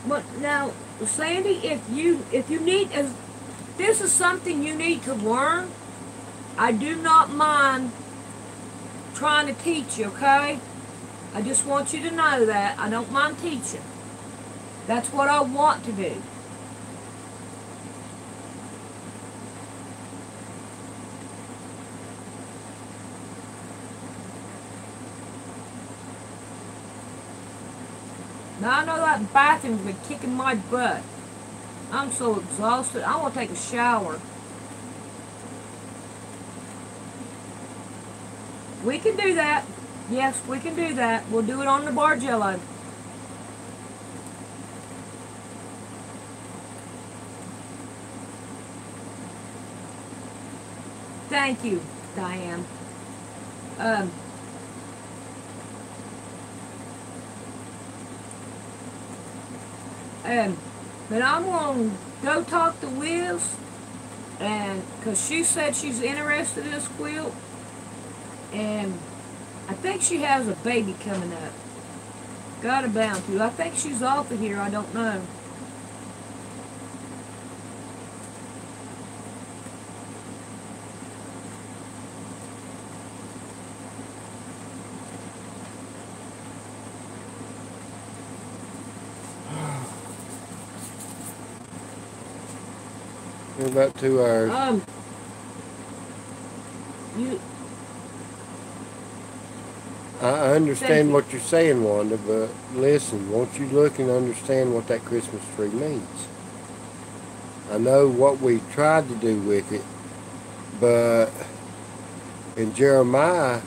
But now, Sandy, if you need, if this is something you need to learn, I do not mind trying to teach you, okay? I just want you to know that. I don't mind teaching. That's what I want to do. Now I know that bathroom's been kicking my butt. I'm so exhausted. I want to take a shower. We can do that. Yes, we can do that. We'll do it on the Bargello. Thank you, Diane. But I'm going to go talk to Wiz, and because she said she's interested in this quilt, and I think she has a baby coming up. Got a bound to. I think she's off of here. I don't know. In about 2 hours. I understand what you're saying, Wanda, but listen, won't you look and understand what that Christmas tree means? I know what we tried to do with it, but in Jeremiah...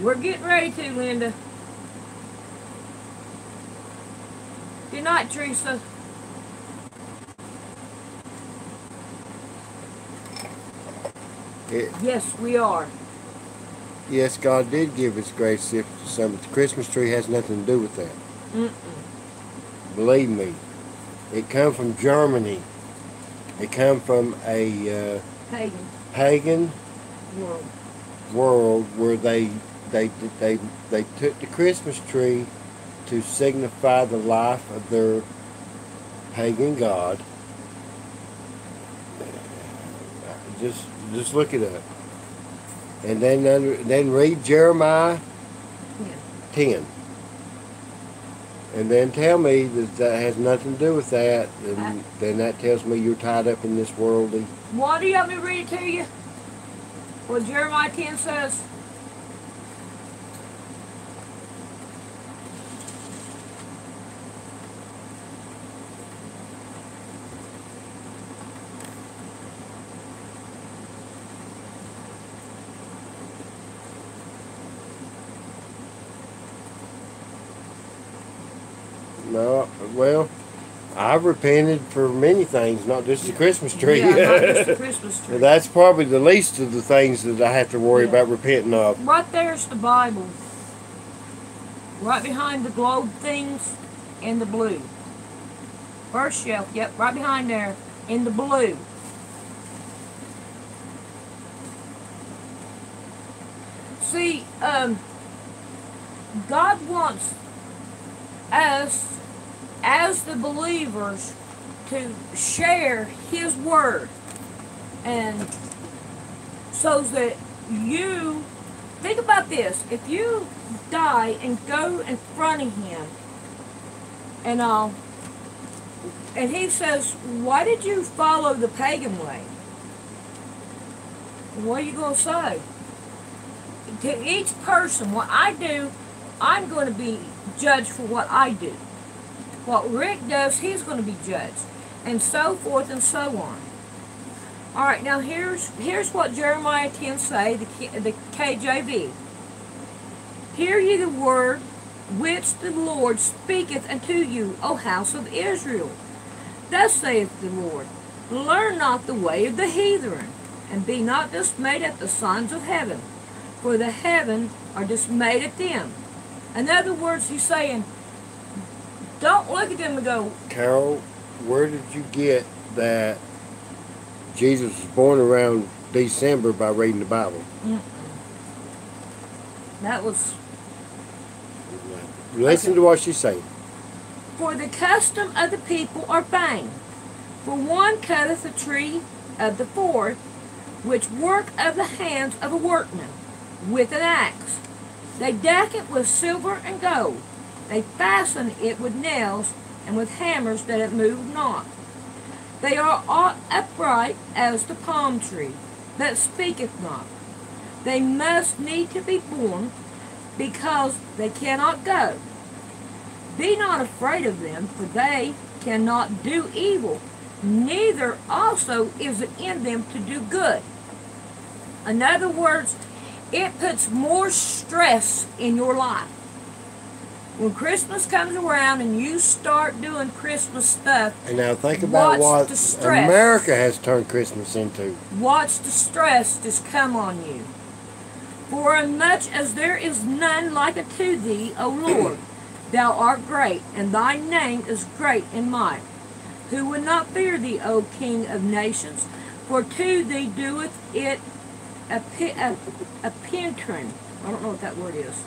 We're getting ready to, Linda. Good night, Teresa. Yes, we are. Yes, God did give His grace to some, but the Christmas tree has nothing to do with that. Believe me. It come from Germany. It come from a pagan world where they took the Christmas tree to signify the life of their pagan god. Just look it up. And then read Jeremiah 10. And then tell me that has nothing to do with that, and then that tells me you're tied up in this worldly. Why do you want me to read it to you? What Jeremiah 10 says? No, well, I've repented for many things, not just the Christmas tree. Yeah, not just the Christmas tree. That's probably the least of the things that I have to worry about repenting of. Right there's the Bible. Right behind the globe things in the blue. First shelf, yep, right behind there in the blue. See, God wants us as the believers to share His word, and so that you think about this: if you die and go in front of Him, and He says, "Why did you follow the pagan way?" What are you going to say? To each person, what I do, I'm going to be judged for what I do. What Rick does, he's going to be judged, and so forth and so on. All right, now here's what Jeremiah 10 say, the KJV. Hear ye the word which the Lord speaketh unto you, O house of Israel. Thus saith the Lord, learn not the way of the heathen, and be not dismayed at the signs of heaven, for the heaven are dismayed at them. In other words, he's saying, don't look at them and go, Carol, where did you get that Jesus was born around December by reading the Bible? that was, Listen to what she's saying. for the custom of the people are vain. For one cutteth a tree of the forest, which work of the hands of a workman, with an axe. They deck it with silver and gold. They fasten it with nails and with hammers that it move not. They are all upright as the palm tree, that speaketh not. They must need to be born, because they cannot go. Be not afraid of them, for they cannot do evil, neither also is it in them to do good. In other words, it puts more stress in your life. When Christmas comes around and you start doing Christmas stuff, And now think about what the stress. America has turned Christmas into. watch the stress just come on you. For as much as there is none like unto thee, O Lord, thou art great, and thy name is great in might. Who would not fear thee, O King of nations? For to thee doeth it a pentrin. I don't know what that word is.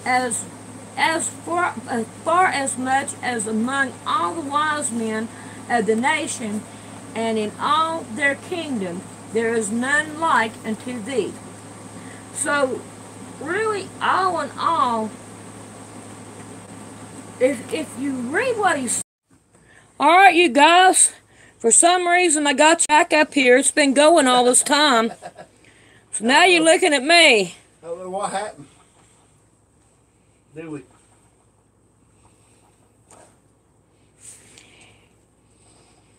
As far as much as among all the wise men of the nation, and in all their kingdom, there is none like unto thee. So, really, all in all, if you read what he's... Alright, you guys, for some reason I got you back up here. It's been going all this time. So now you're looking at me. I don't know what happened. Do we?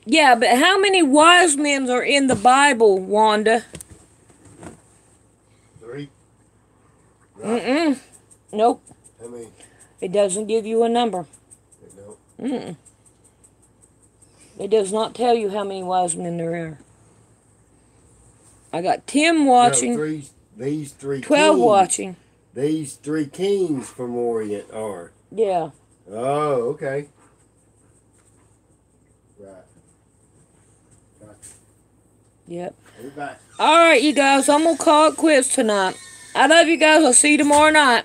Yeah, but how many wise men are in the Bible, Wanda? 3. Mm-mm. Nope. How many? It doesn't give you a number. No. Mm-mm. It does not tell you how many wise men there are. I got 10 watching, No, these 3 12 kings. watching. These 3 kings from Orient are. Yeah. Oh, okay. Right. Gotcha. Yep. Be back. Alright, you guys, I'm going to call it quits tonight. I love you guys. I'll see you tomorrow night.